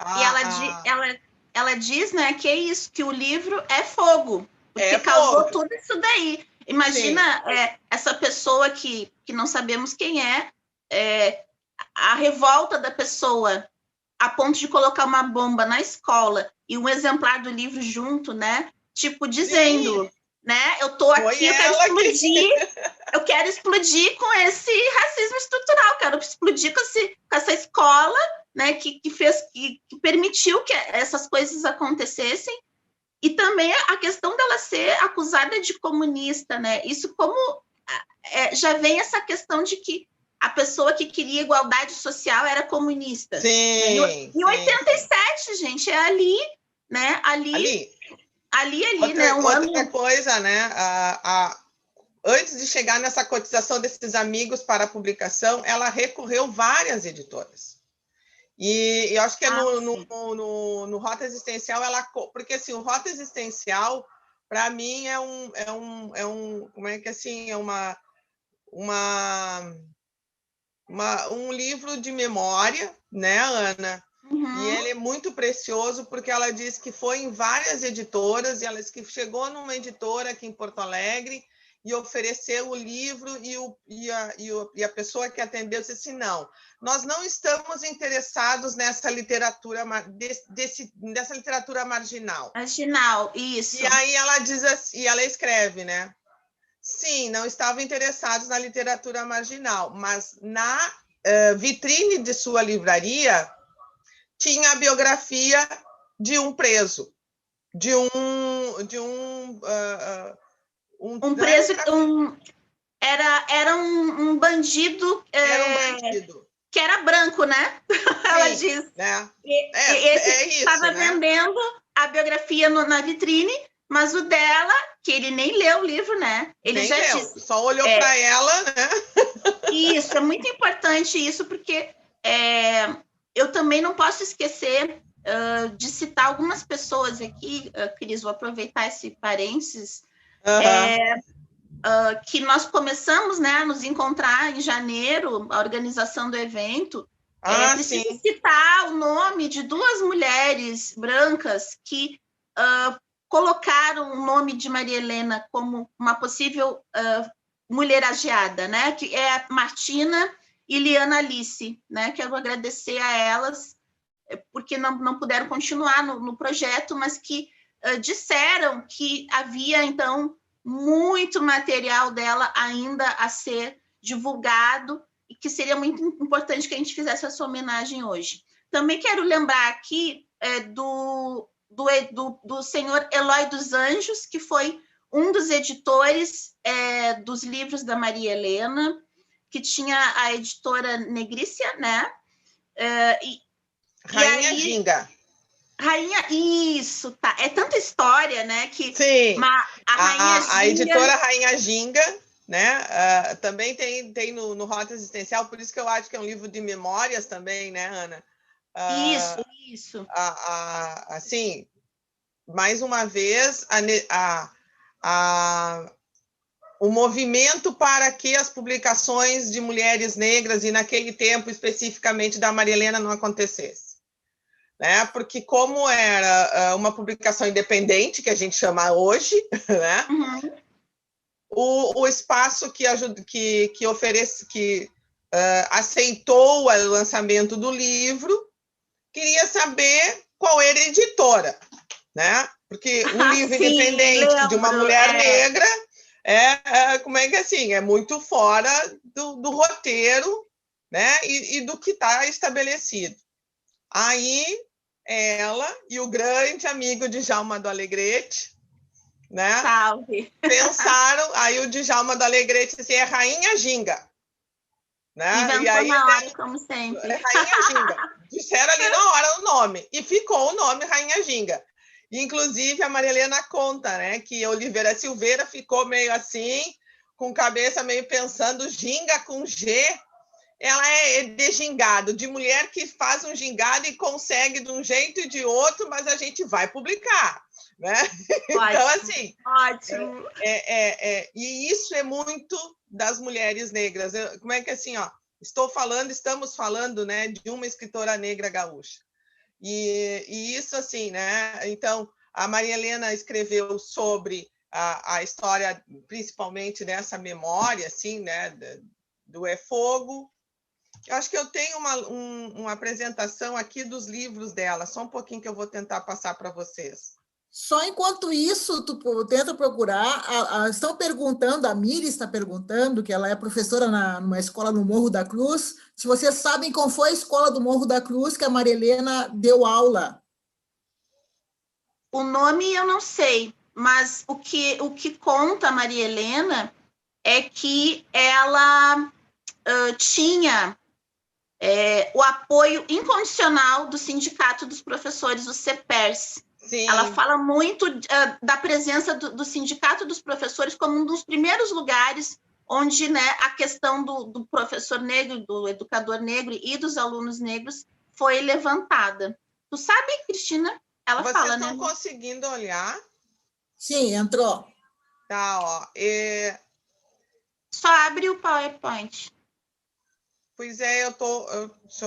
ela diz, né, que é isso, que o livro é fogo, porque causou tudo isso daí. Imagina essa pessoa que não sabemos quem é, a revolta da pessoa a ponto de colocar uma bomba na escola e um exemplar do livro junto, né? Tipo, dizendo, Sim. né? Eu tô aqui, eu quero explodir com esse racismo estrutural, quero explodir com essa escola, né? Que permitiu que essas coisas acontecessem. E também a questão dela ser acusada de comunista, né? Isso já vem essa questão de que a pessoa que queria igualdade social era comunista. Sim. Em 87, gente, é ali, né? Ali, né? Outra coisa, né? Antes de chegar nessa cotização desses amigos para a publicação, ela recorreu várias editoras. E eu acho que no Rota Existencial, porque assim, o Rota Existencial, para mim, como é que assim, é um livro de memória, né, Ana? Uhum. E ele é muito precioso porque ela diz que foi em várias editoras, e ela disse que chegou numa editora aqui em Porto Alegre e ofereceu o livro, e a pessoa que atendeu disse assim, não, nós não estamos interessados nessa literatura, dessa literatura marginal. Marginal, isso. E aí ela diz assim, e ela escreve, né? Sim, não estavam interessados na literatura marginal, mas na vitrine de sua livraria tinha a biografia de um preso, um preso, era um bandido, era um bandido que era branco, né? Sim, ela diz. Né? Esse estava vendendo a biografia na vitrine, mas o dela, que ele nem leu o livro, né? Ele nem já leu, disse. Só olhou para ela, né? Isso, é muito importante isso, porque eu também não posso esquecer de citar algumas pessoas aqui, Cris, vou aproveitar esse parênteses, que nós começamos, né, a nos encontrar em janeiro, a organização do evento. Preciso citar o nome de duas mulheres brancas que colocaram o nome de Maria Helena como uma possível mulher agiada, né? Que é a Martina e Liana Alice, né? Quero agradecer a elas, porque não puderam continuar no projeto, mas que disseram que havia, então, muito material dela ainda a ser divulgado e que seria muito importante que a gente fizesse essa homenagem hoje. Também quero lembrar aqui do senhor Eloy dos Anjos, que foi um dos editores dos livros da Maria Helena, que tinha a editora Negrícia, né? Rainha Ginga. Isso, tá. É tanta história, né? Que sim. A editora Rainha Ginga, né? Também tem no Rota Existencial, por isso que eu acho que é um livro de memórias também, né, Ana? Isso. Assim, mais uma vez, o movimento para que as publicações de mulheres negras, e naquele tempo especificamente da Maria Helena, não acontecesse. Né? Porque como era uma publicação independente, que a gente chama hoje, né? Uhum. O espaço que aceitou o lançamento do livro queria saber qual era a editora, né? Porque um livro independente de uma mulher negra como é que assim, é muito fora do roteiro, né? E do que está estabelecido. Aí ela e o grande amigo Djalma do Alegrete, né? Salve. Pensaram, aí o Djalma do Alegrete disse, é Rainha Ginga. Né? Inventou e aí, na hora, como sempre. Rainha Ginga. Disseram ali na hora o nome. E ficou o nome Rainha Ginga. Inclusive, a Maria Helena conta, né, que Oliveira Silveira ficou meio assim, com cabeça meio pensando Ginga com G. ela é de gingado, de mulher que faz um gingado e consegue de um jeito e de outro, mas a gente vai publicar, né? Então, assim, ótimo. E isso é muito das mulheres negras. Como é que assim, ó, estamos falando, né, de uma escritora negra gaúcha. E isso assim, né? Então, a Maria Helena escreveu sobre a história, principalmente dessa memória, assim, né, do É Fogo. Eu acho que eu tenho uma apresentação aqui dos livros dela, só um pouquinho que eu vou tentar passar para vocês. Só enquanto isso, tu tenta procurar. Estão perguntando, a Miri está perguntando, que ela é professora numa escola no Morro da Cruz, se vocês sabem qual foi a escola do Morro da Cruz que a Maria Helena deu aula. O nome eu não sei, mas o que conta a Maria Helena é que ela tinha o apoio incondicional do Sindicato dos Professores, o CEPERS. Sim. Ela fala muito da presença do Sindicato dos Professores como um dos primeiros lugares onde, né, a questão do professor negro, do educador negro e dos alunos negros foi levantada. Tu sabe, Cristina? Ela Vocês fala, estão né? conseguindo olhar? Sim, entrou. Tá, ó. Só abre o PowerPoint. Pois é,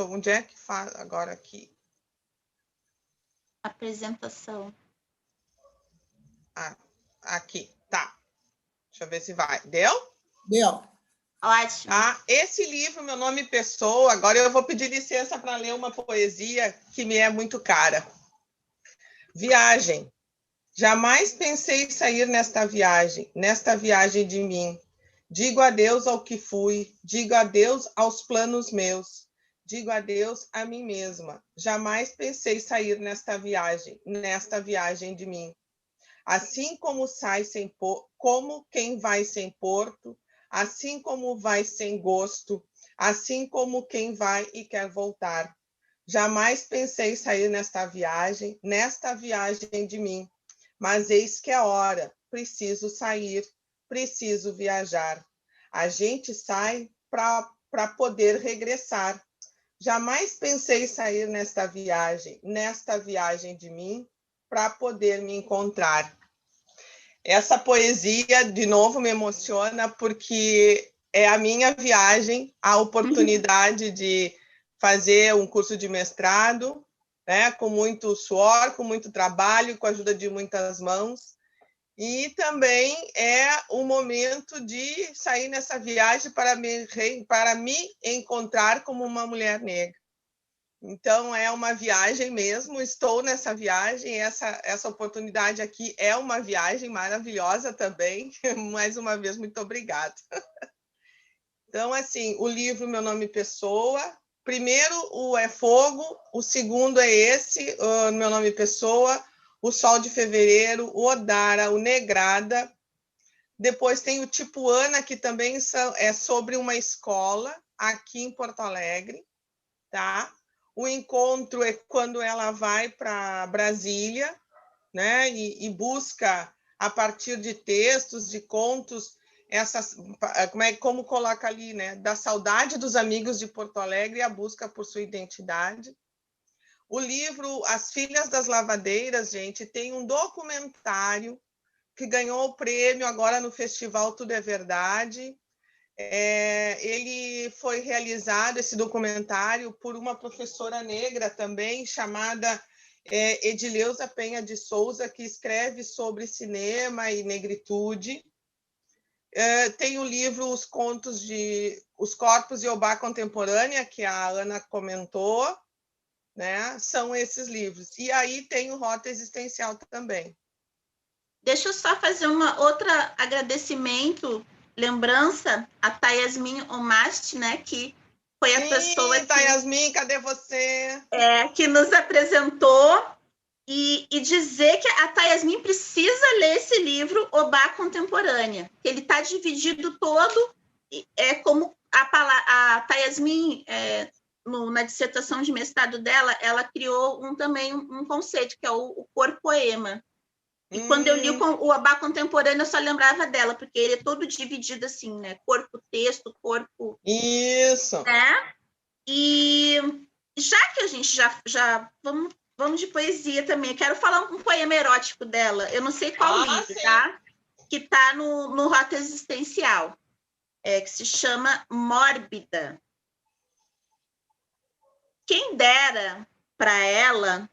onde é que faz agora aqui? Apresentação. Aqui, tá. Deixa eu ver se vai. Deu? Deu. Ótimo. Esse livro, Meu Nome Pessoa, agora eu vou pedir licença para ler uma poesia que me é muito cara. Viagem. Jamais pensei sair nesta viagem de mim. Digo adeus ao que fui, digo adeus aos planos meus, digo adeus a mim mesma. Jamais pensei sair nesta viagem de mim. Assim como como quem vai sem porto, assim como vai sem gosto, assim como quem vai e quer voltar. Jamais pensei sair nesta viagem de mim. Mas eis que é a hora, preciso sair, preciso viajar. A gente sai para poder regressar. Jamais pensei sair nesta viagem de mim, para poder me encontrar. Essa poesia, de novo, me emociona, porque é a minha viagem, a oportunidade de fazer um curso de mestrado, né, com muito suor, com muito trabalho, com a ajuda de muitas mãos. E também é o momento de sair nessa viagem para me encontrar como uma mulher negra. Então, é uma viagem mesmo, estou nessa viagem, essa oportunidade aqui é uma viagem maravilhosa também. Mais uma vez, muito obrigada. Então, assim, o livro Meu Nome Pessoa, primeiro o É Fogo, o segundo é esse, o Meu Nome Pessoa, o Sol de Fevereiro, o Odara, o Negrada. Depois tem o Tipo Ana, que também é sobre uma escola aqui em Porto Alegre, tá? O Encontro é quando ela vai para Brasília, né? E busca, a partir de textos, de contos, como coloca ali, né? Da saudade dos amigos de Porto Alegre e a busca por sua identidade. O livro As Filhas das Lavadeiras, gente, tem um documentário que ganhou o prêmio agora no Festival Tudo é Verdade. Ele foi realizado, esse documentário, por uma professora negra também, chamada Edileuza Penha de Souza, que escreve sobre cinema e negritude. Tem o livro Os Corpos de Iobá Contemporânea, que a Ana comentou, né? São esses livros. E aí tem o Rota Existencial também. Deixa eu só fazer uma outra agradecimento, lembrança a Tayasmin Omast, né, que foi a pessoa que... Tayasmin, cadê você? Que nos apresentou, e dizer que a Tayasmin precisa ler esse livro, Iobá Contemporânea. Ele está dividido todo, como a Tayasmin, na dissertação de mestrado dela, ela criou também um conceito, que é o corpoema. E quando eu li o Abá Contemporâneo, eu só lembrava dela, porque ele é todo dividido assim, né? Corpo-texto, corpo... Isso! Né? E já que a gente já vamos de poesia também. Eu quero falar um poema erótico dela. Eu não sei qual livro, sim. tá? Que está no Rota Existencial, que se chama Mórbida. Quem dera para ela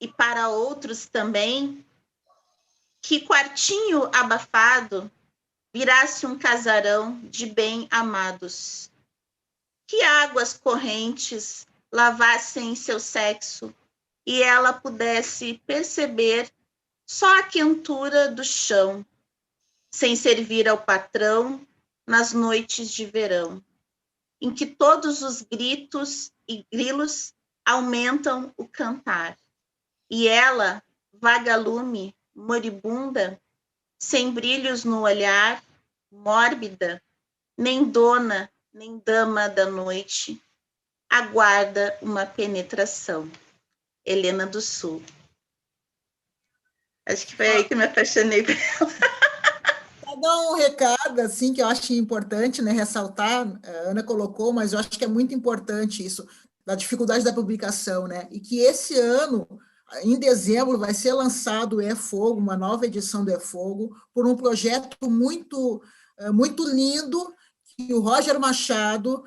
e para outros também que quartinho abafado virasse um casarão de bem-amados, que águas correntes lavassem seu sexo e ela pudesse perceber só a quentura do chão, sem servir ao patrão nas noites de verão, em que todos os gritos e grilos aumentam o cantar. E ela, vagalume, moribunda, sem brilhos no olhar, mórbida, nem dona, nem dama da noite, aguarda uma penetração. Helena do Sul. Acho que foi aí que eu me apaixonei por ela. Vou dar um recado, assim, que eu acho importante, né, ressaltar, a Ana colocou, mas eu acho que é muito importante isso, da dificuldade da publicação, né, e que esse ano, em dezembro, vai ser lançado o É-Fogo, uma nova edição do É-Fogo, por um projeto muito lindo, que o Roger Machado,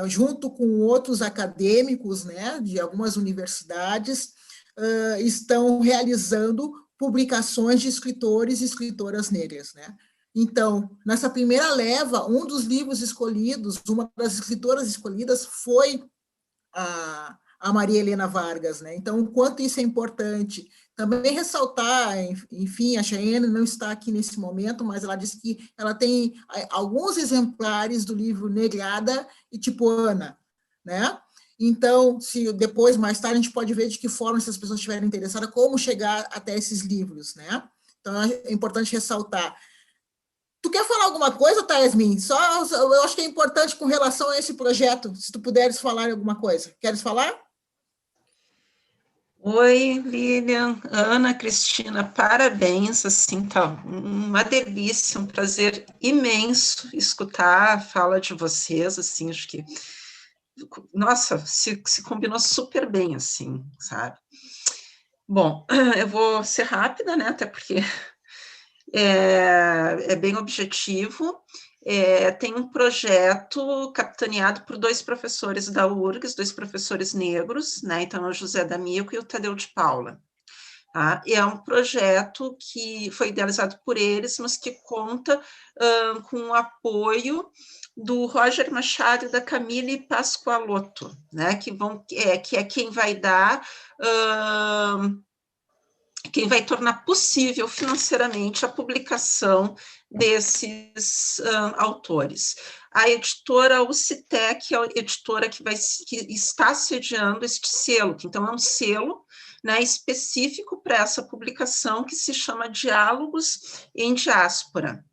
junto com outros acadêmicos, né, de algumas universidades, estão realizando publicações de escritores e escritoras negras, né? Então, nessa primeira leva, um dos livros escolhidos, uma das escritoras escolhidas foi a Maria Helena Vargas, né? Então, o quanto isso é importante. Também ressaltar, enfim, a Cheyenne não está aqui nesse momento, mas ela disse que ela tem alguns exemplares do livro Negrada e Tipuana, né? Então, se depois, mais tarde, a gente pode ver de que forma, se as pessoas estiverem interessadas, como chegar até esses livros, né? Então, é importante ressaltar. Tu quer falar alguma coisa, Yasmin? Eu acho que é importante com relação a esse projeto, se tu puderes falar alguma coisa. Queres falar? Oi, Lilian, Ana, Cristina, parabéns, assim, tá uma delícia, um prazer imenso escutar a fala de vocês, assim, acho que, nossa, se combinou super bem, assim, sabe? Bom, eu vou ser rápida, né, até porque é bem objetivo. Tem um projeto capitaneado por 2 professores da URGS, 2 professores negros, né? Então, o José D'Amico e o Tadeu de Paula. Tá? E é um projeto que foi idealizado por eles, mas que conta com o apoio do Roger Machado e da Camille Pascoalotto, né? Que é quem vai dar... quem vai tornar possível financeiramente a publicação desses autores. A editora UCITEC é a editora que está sediando este selo, que então é um selo, né, específico para essa publicação, que se chama Diálogos em Diáspora.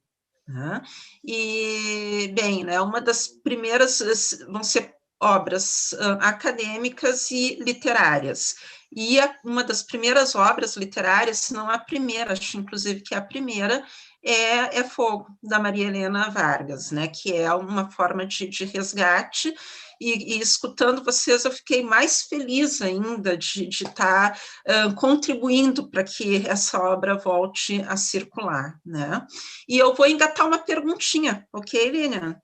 Né? E, bem, né, uma das primeiras vão ser obras acadêmicas e literárias. E uma das primeiras obras literárias, se não a primeira, acho inclusive que a primeira, é Fogo, da Maria Helena Vargas, né, que é uma forma de resgate, e escutando vocês eu fiquei mais feliz ainda de estar contribuindo para que essa obra volte a circular, né. E eu vou engatar uma perguntinha, ok, Lilian?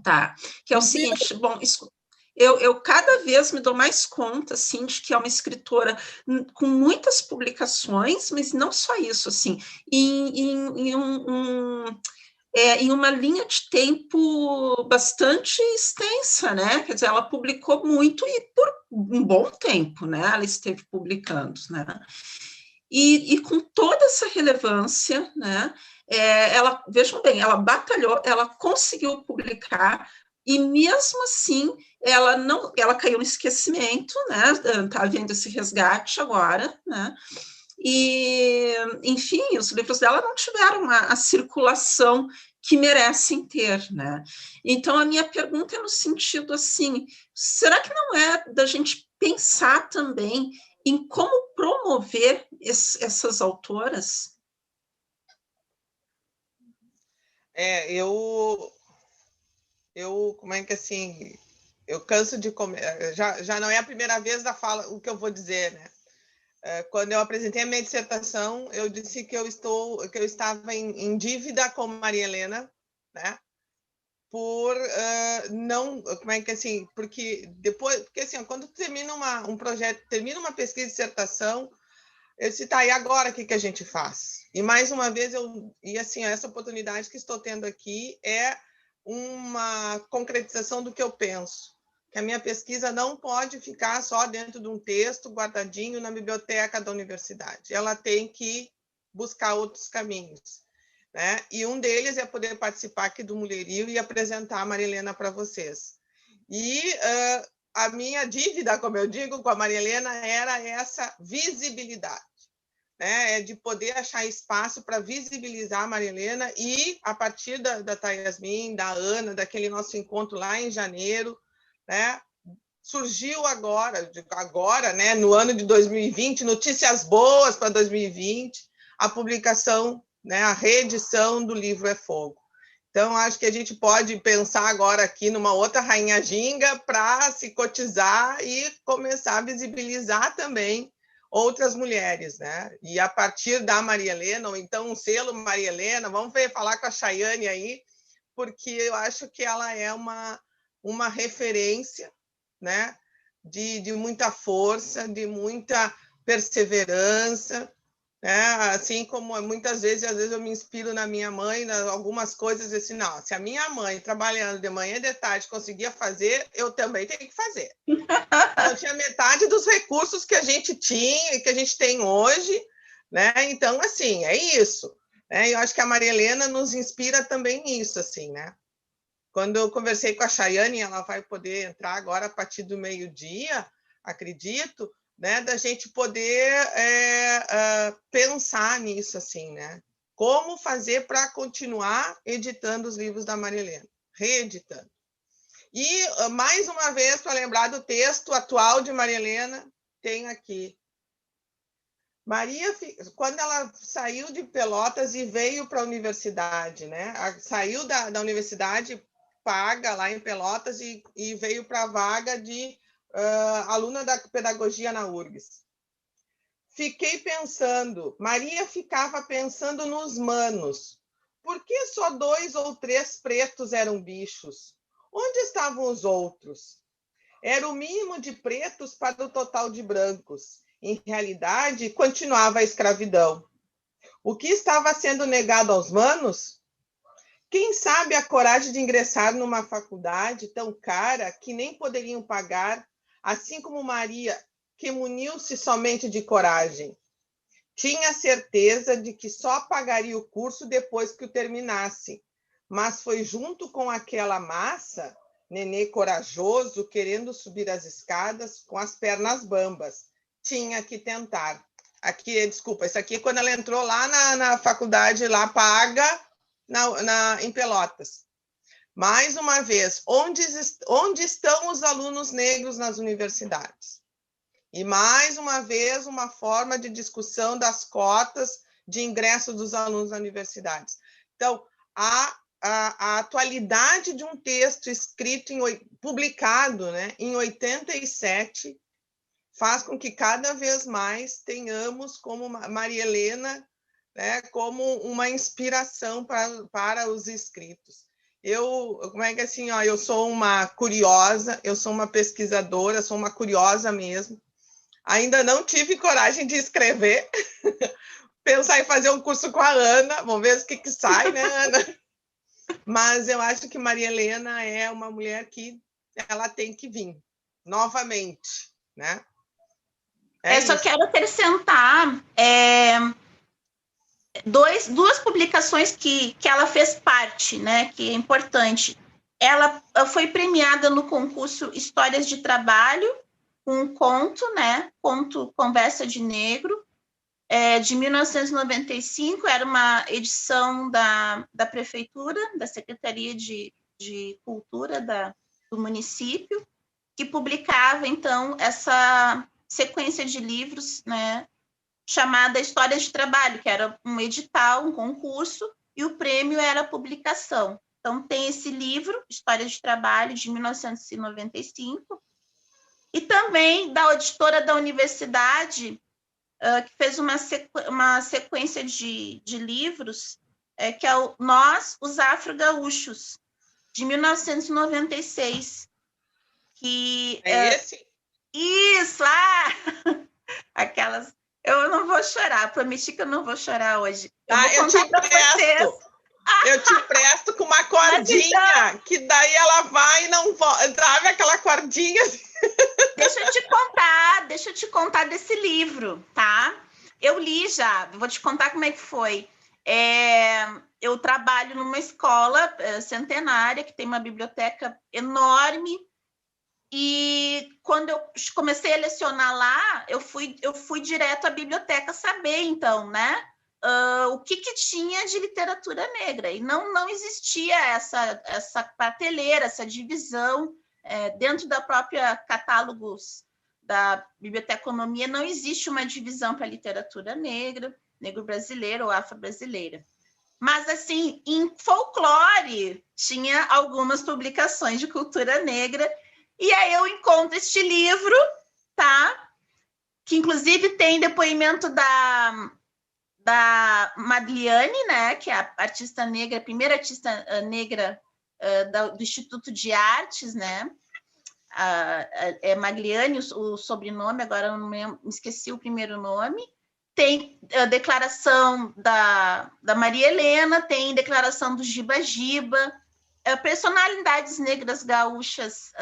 Tá, que é o seguinte, bom, eu cada vez me dou mais conta, assim, de que é uma escritora com muitas publicações, mas não só isso, assim, em uma linha de tempo bastante extensa, né? Quer dizer, ela publicou muito e por um bom tempo, né? Ela esteve publicando, né? E com toda essa relevância, né? Vejam bem, ela batalhou, ela conseguiu publicar, e mesmo assim ela caiu no esquecimento, né? Está havendo esse resgate agora, né? E, enfim, os livros dela não tiveram a circulação que merecem ter, né? Então, a minha pergunta é no sentido assim, será que não é da gente pensar também em como promover essas autoras? Como é que assim, eu canso de comer, já não é a primeira vez da fala o que eu vou dizer, né? Quando eu apresentei a minha dissertação, eu disse que eu estava em dívida com Maria Helena, né? Por não, como é que assim, porque assim, quando termina um projeto, termina uma pesquisa de dissertação, eu disse, tá, e agora o que a gente faz? E mais uma vez, assim, essa oportunidade que estou tendo aqui é uma concretização do que eu penso, que a minha pesquisa não pode ficar só dentro de um texto guardadinho na biblioteca da universidade. Ela tem que buscar outros caminhos, né? E um deles é poder participar aqui do Mulherio e apresentar a Maria Helena para vocês. E a minha dívida, como eu digo, com a Maria Helena era essa visibilidade, né? De poder achar espaço para visibilizar a Maria Helena e, a partir da Yasmin, da Ana, daquele nosso encontro lá em janeiro, né? Surgiu agora, né? No ano de 2020, notícias boas para 2020, a publicação, né? A reedição do livro É Fogo. Então, acho que a gente pode pensar agora aqui numa outra Rainha Ginga para se cotizar e começar a visibilizar também outras mulheres, né? E a partir da Maria Helena, ou então um selo Maria Helena, vamos falar com a Chayane aí, porque eu acho que ela é uma referência, né? De muita força, de muita perseverança, né? Assim como muitas vezes, às vezes eu me inspiro na minha mãe, algumas coisas assim, não, se a minha mãe trabalhando de manhã e de tarde conseguia fazer, eu também tenho que fazer. Não tinha metade dos recursos que a gente tinha e que a gente tem hoje, né? Então, assim, é isso, né? Eu acho que a Maria Helena nos inspira também nisso, assim, né? Quando eu conversei com a Chayane, ela vai poder entrar agora a partir do meio-dia, acredito, né, da gente poder pensar nisso, assim, né? Como fazer para continuar editando os livros da Maria Helena, reeditando. E, mais uma vez, para lembrar do texto atual de Maria Helena, tem aqui. Maria, quando ela saiu de Pelotas e veio para a universidade, né? Saiu da universidade paga lá em Pelotas e veio para a vaga de aluna da pedagogia na URGS. Fiquei pensando, Maria ficava pensando nos manos. Por que só 2 ou 3 pretos eram bichos? Onde estavam os outros? Era o mínimo de pretos para o total de brancos. Em realidade, continuava a escravidão. O que estava sendo negado aos manos? Quem sabe a coragem de ingressar numa faculdade tão cara que nem poderiam pagar, assim como Maria, que muniu-se somente de coragem. Tinha certeza de que só pagaria o curso depois que o terminasse, mas foi junto com aquela massa, nenê corajoso, querendo subir as escadas com as pernas bambas. Tinha que tentar. Aqui, desculpa, isso aqui é quando ela entrou lá na faculdade, lá paga, em Pelotas. Mais uma vez, onde estão os alunos negros nas universidades? E, mais uma vez, uma forma de discussão das cotas de ingresso dos alunos nas universidades. Então, a atualidade de um texto escrito, publicado, né, em 87, faz com que cada vez mais tenhamos como Maria Helena, né, como uma inspiração para os escritos. Como é que assim, ó, eu sou uma curiosa, eu sou uma pesquisadora, sou uma curiosa mesmo. Ainda não tive coragem de escrever, pensar em fazer um curso com a Ana, vamos ver o que sai, né, Ana? Mas eu acho que Maria Helena é uma mulher que ela tem que vir novamente, né? Só quero acrescentar duas publicações que ela fez parte, né, que é importante. Ela foi premiada no concurso Histórias de Trabalho, um conto, né, conto Conversa de Negro, de 1995, era uma edição da prefeitura, da Secretaria de Cultura do município, que publicava, então, essa sequência de livros, né, chamada História de Trabalho, que era um edital, um concurso, e o prêmio era a publicação. Então, tem esse livro, História de Trabalho, de 1995, e também da editora da universidade, que fez uma sequência de livros, que é o Nós, os Afro-Gaúchos, de 1996. Que, esse? Isso! Aquelas... Eu não vou chorar, prometi que eu não vou chorar hoje. Eu te empresto. Eu te empresto com uma cordinha, então, que daí ela vai e não volta. Sabe aquela cordinha? Deixa eu te contar desse livro, tá? Eu li já, vou te contar como é que foi. Eu trabalho numa escola centenária, que tem uma biblioteca enorme, e quando eu comecei a lecionar lá, eu fui direto à biblioteca saber, então, né? O que tinha de literatura negra, e não existia essa prateleira, essa divisão dentro da própria catálogos da biblioteconomia, não existe uma divisão para literatura negra, negro-brasileira ou afro-brasileira. Mas, assim, em folclore, tinha algumas publicações de cultura negra, e aí eu encontro este livro, tá? Que, inclusive, tem depoimento da Magliane, né, que é a artista negra, a primeira artista negra do Instituto de Artes, né, é Magliane, o sobrenome, agora eu não me esqueci o primeiro nome. Tem a declaração da Maria Helena, tem declaração do Giba Giba, personalidades negras gaúchas,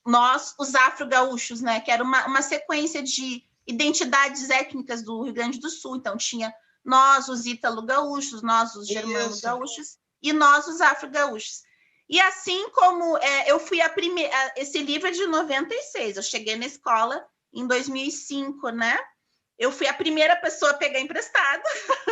nós, os afro-gaúchos, né, que era uma sequência de identidades étnicas do Rio Grande do Sul. Então, tinha nós, os ítalo-gaúchos, nós, os germano-gaúchos, e nós, os afro-gaúchos. E assim como eu fui a primeira... Esse livro é de 96, eu cheguei na escola em 2005, né? Eu fui a primeira pessoa a pegar emprestado,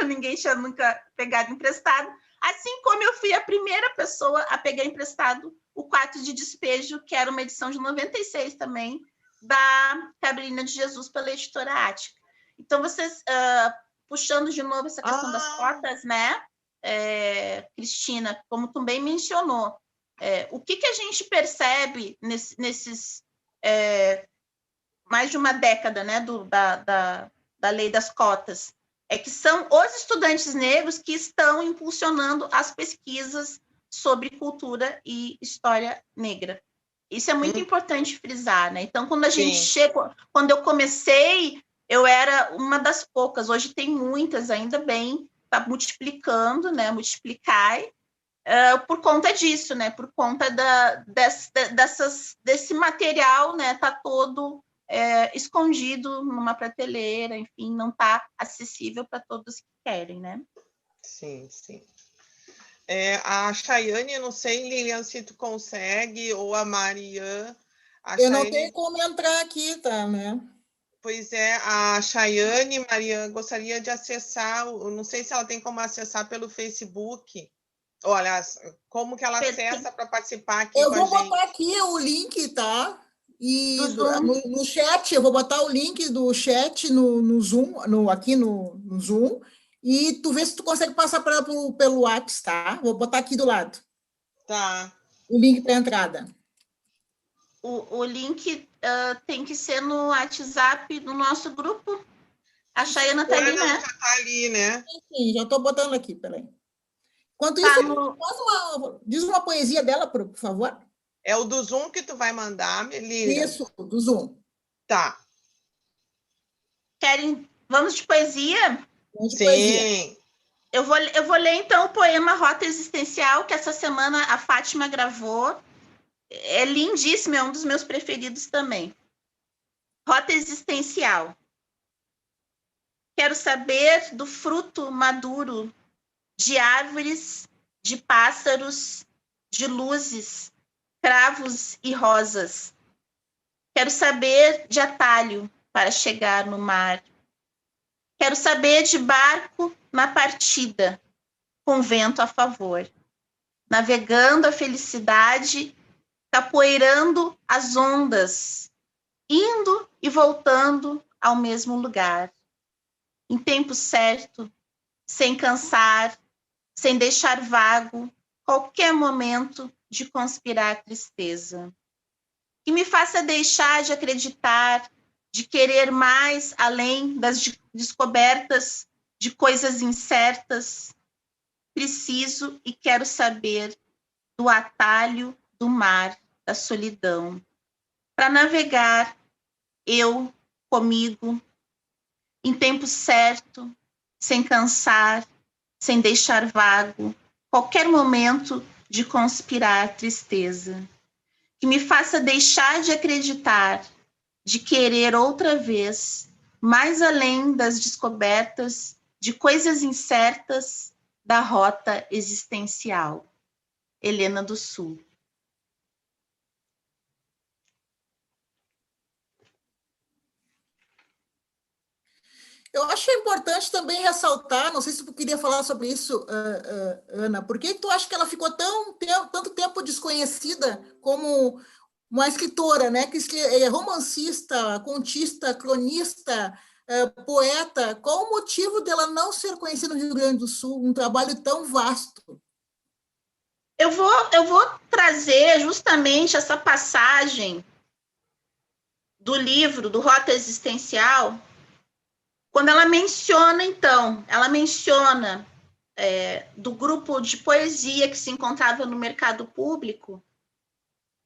ninguém tinha nunca pegado emprestado, assim como eu fui a primeira pessoa a pegar emprestado o Quarto de Despejo, que era uma edição de 96 também, da Carolina de Jesus, pela editora Ática. Então, vocês, puxando de novo essa questão das cotas, né, Cristina, como tu bem mencionou, o que a gente percebe nesses mais de uma década, né, da lei das cotas, é que são os estudantes negros que estão impulsionando as pesquisas sobre cultura e história negra. Isso é muito importante frisar, né? Então, quando a gente chega, quando eu comecei, eu era uma das poucas, hoje tem muitas, ainda bem, está multiplicando, né? Multiplicai, por conta disso, né? Por conta desse material, né? Está todo escondido numa prateleira, enfim, não está acessível para todos que querem, né? Sim, sim. A Chayane, eu não sei, Lilian, se tu consegue, ou a Marian. Eu não tenho como entrar aqui, tá, né? Pois é, a Chayane, Marian, gostaria de acessar, eu não sei se ela tem como acessar pelo Facebook. Olha, como que ela acessa para participar aqui com a gente? Eu vou botar aqui o link, tá? E no chat, eu vou botar o link do chat no Zoom, aqui no Zoom, e tu vê se tu consegue passar pelo WhatsApp, tá? Vou botar aqui do lado. Tá. O link para entrada. O link tem que ser no WhatsApp do nosso grupo. A Chayana está ali, né? Já está ali, né? Sim, já estou botando aqui, peraí. Enquanto isso, diz uma poesia dela, por favor. É o do Zoom que tu vai mandar, Lilian? Isso, do Zoom. Tá. Vamos de poesia? Vamos de poesia. Eu vou ler, então, o poema Rota Existencial, que essa semana a Fátima gravou. É lindíssimo, é um dos meus preferidos também. Rota Existencial. Quero saber do fruto maduro, de árvores, de pássaros, de luzes, cravos e rosas. Quero saber de atalho para chegar no mar. Quero saber de barco na partida, com vento a favor, navegando a felicidade, capoeirando as ondas, indo e voltando ao mesmo lugar. em tempo certo, sem cansar, sem deixar vago qualquer momento de conspirar tristeza. Que me faça deixar de acreditar, de querer mais além das descobertas de coisas incertas. Preciso e quero saber do atalho do mar da solidão, para navegar eu comigo, em tempo certo, sem cansar, sem deixar vago qualquer momento de conspirar tristeza. Que me faça deixar de acreditar, de querer outra vez, mais além das descobertas de coisas incertas da rota existencial. Helena do Sul. Eu acho importante também ressaltar, não sei se tu queria falar sobre isso, Ana, por que tu acha que ela ficou tanto tempo desconhecida como uma escritora, né, que é romancista, contista, cronista, poeta? Qual o motivo dela não ser conhecida no Rio Grande do Sul, um trabalho tão vasto? Eu vou trazer justamente essa passagem do livro, do Rota Existencial, quando ela menciona, então, do grupo de poesia que se encontrava no mercado público,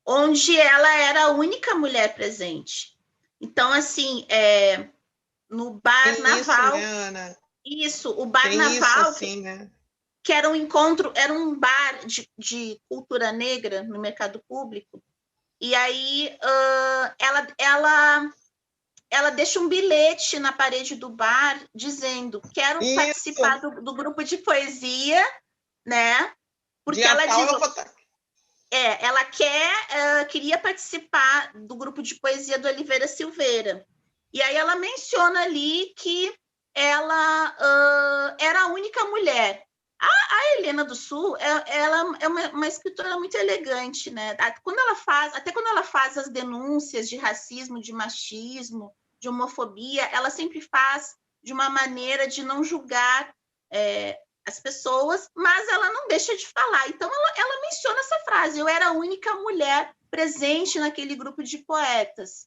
onde ela era a única mulher presente. Então, assim, no Bar Naval... Isso, né, Ana? Isso, o Bar Tem Naval, isso, assim, né? que era um encontro, era um bar de cultura negra no mercado público, e aí ela deixa um bilhete na parede do bar dizendo: quero participar do grupo de poesia, né? Porque ela diz... ela queria participar do grupo de poesia do Oliveira Silveira. E aí ela menciona ali que ela era a única mulher. A Helena do Sul, ela é uma escritora muito elegante, né? Até quando ela faz as denúncias de racismo, de machismo, de homofobia, ela sempre faz de uma maneira de não julgar as pessoas, mas ela não deixa de falar. Então, ela menciona essa frase: eu era a única mulher presente naquele grupo de poetas.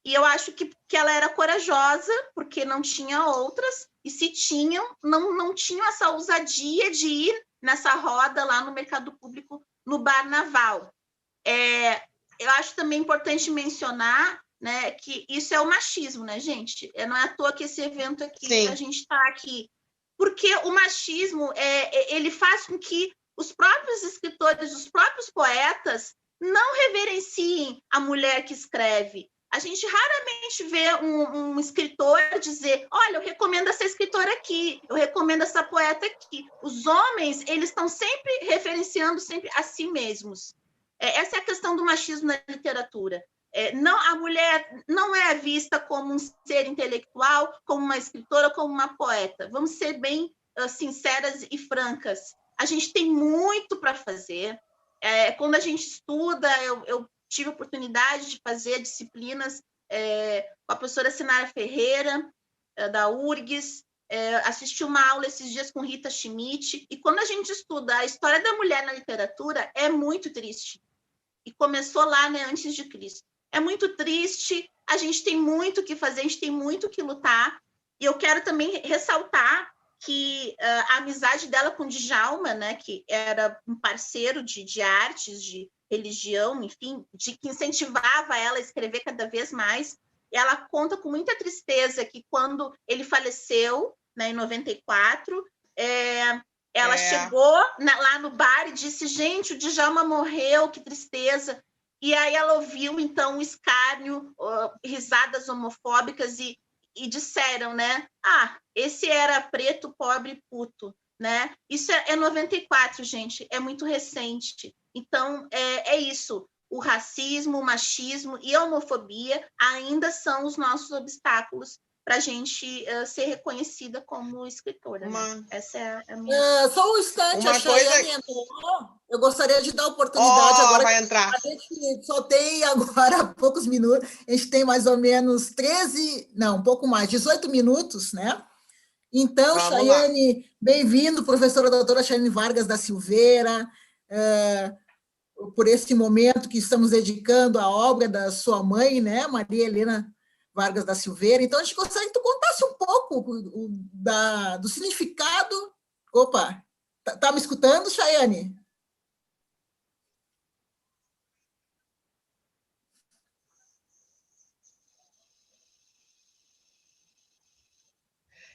E eu acho que ela era corajosa, porque não tinha outras, e se tinham, não tinham essa ousadia de ir nessa roda lá no mercado público, no Bar Naval. Eu acho também importante mencionar, né, que isso é o machismo, né, gente? Não é à toa que esse evento aqui, sim, a gente está aqui. Porque o machismo, ele faz com que os próprios escritores, os próprios poetas, não reverenciem a mulher que escreve. A gente raramente vê um escritor dizer: olha, eu recomendo essa escritora aqui, eu recomendo essa poeta aqui. Os homens, eles estão sempre referenciando sempre a si mesmos. Essa é a questão do machismo na literatura. A mulher não é vista como um ser intelectual, como uma escritora, como uma poeta. Vamos ser bem sinceras e francas. A gente tem muito para fazer. Quando a gente estuda, eu tive a oportunidade de fazer disciplinas com a professora Sinara Ferreira, da URGS, assisti uma aula esses dias com Rita Schmidt, e quando a gente estuda a história da mulher na literatura, é muito triste. E começou lá, né, antes de Cristo. É muito triste, a gente tem muito o que fazer, a gente tem muito o que lutar, e eu quero também ressaltar que a amizade dela com Djalma, né, que era um parceiro de artes, de religião, enfim, que incentivava ela a escrever cada vez mais. Ela conta com muita tristeza que quando ele faleceu, né, em 94, ela chegou lá no bar e disse: gente, o Djalma morreu, que tristeza. E aí ela ouviu, então, o escárnio, risadas homofóbicas, e disseram, né? Esse era preto, pobre, puto, né? Isso é 94, gente, é muito recente. Então, é isso. O racismo, o machismo e a homofobia ainda são os nossos obstáculos para a gente ser reconhecida como escritora. Né? Essa é a minha... Só um instante, a Chayane entrou. Eu gostaria de dar oportunidade agora. Vai entrar. A gente só tem agora poucos minutos, a gente tem mais ou menos 18 minutos, né? Então, Vamos lá. Chayane, bem-vindo, professora doutora Chayane Vargas da Silveira, por esse momento que estamos dedicando à obra da sua mãe, né, Maria Helena Vargas da Silveira. Então, a gente gostaria que tu contasse um pouco do significado. Opa, tá me escutando, Chayane?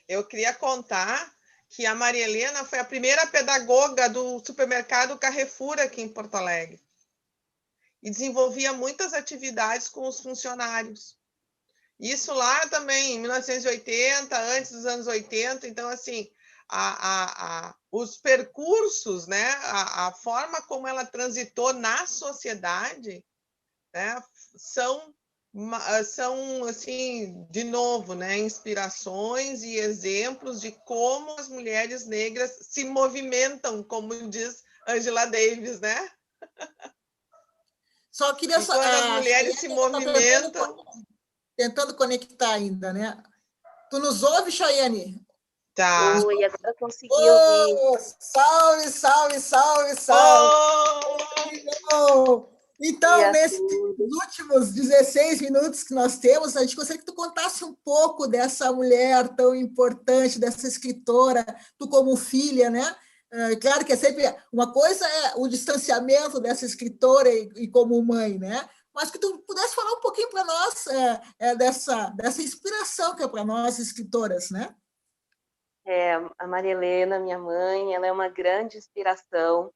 Eu queria contar que a Maria Helena foi a primeira pedagoga do supermercado Carrefour aqui em Porto Alegre. E desenvolvia muitas atividades com os funcionários. Isso lá também, em 1980, antes dos anos 80. Então, assim, os percursos, né, a forma como ela transitou na sociedade, né, são assim, de novo, né, inspirações e exemplos de como as mulheres negras se movimentam, como diz Angela Davis, né? Só queria e quando as mulheres se movimentam... Tentando conectar ainda, né? Tu nos ouve, Chayane? Tá. Oi, agora consegui ouvir. Salve, salve, salve, salve! Oh! Então, nesses últimos 16 minutos que nós temos, a gente gostaria que tu contasse um pouco dessa mulher tão importante, dessa escritora, tu como filha, né? Claro que é sempre uma coisa é o distanciamento dessa escritora e como mãe, né? Mas que tu pudesse falar um pouquinho para nós dessa inspiração que é para nós, escritoras, né? A Maria Helena, minha mãe, ela é uma grande inspiração.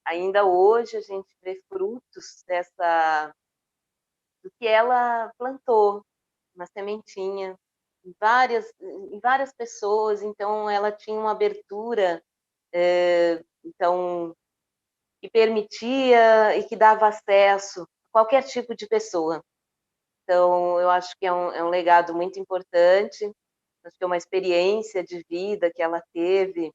Ainda hoje a gente vê frutos do que ela plantou, uma sementinha, em várias pessoas. Então, ela tinha uma abertura, então, que permitia e que dava acesso a qualquer tipo de pessoa. Então, eu acho que é um legado muito importante, acho que é uma experiência de vida que ela teve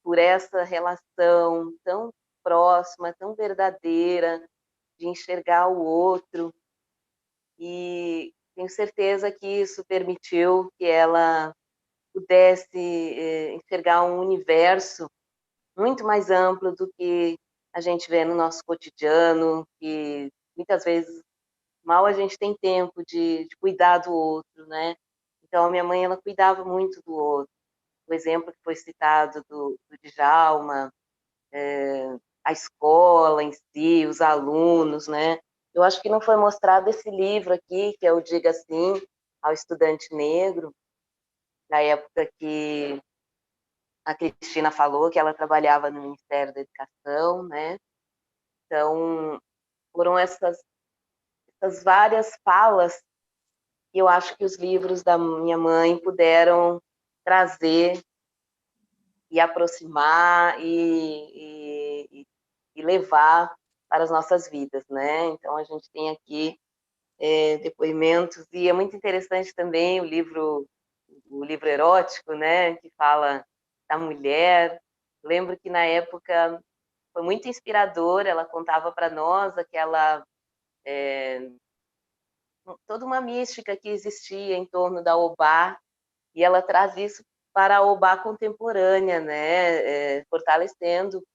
por essa relação tão próxima, tão verdadeira, de enxergar o outro. E tenho certeza que isso permitiu que ela pudesse enxergar um universo muito mais amplo do que a gente vê no nosso cotidiano, que muitas vezes mal a gente tem tempo de cuidar do outro, né? Então, a minha mãe, ela cuidava muito do outro. O exemplo que foi citado do Djalma, a escola em si, os alunos, né? Eu acho que não foi mostrado esse livro aqui, que é o Diga Sim ao Estudante Negro, na época que a Cristina falou que ela trabalhava no Ministério da Educação, né? Então, foram essas várias falas que eu acho que os livros da minha mãe puderam trazer e aproximar e levar para as nossas vidas, né? Então, a gente tem aqui depoimentos, e é muito interessante também o livro erótico, né? Que fala da mulher. Lembro que, na época, foi muito inspirador, ela contava para nós toda uma mística que existia em torno da Obá, e ela traz isso para a Obá contemporânea, né? Fortalecendo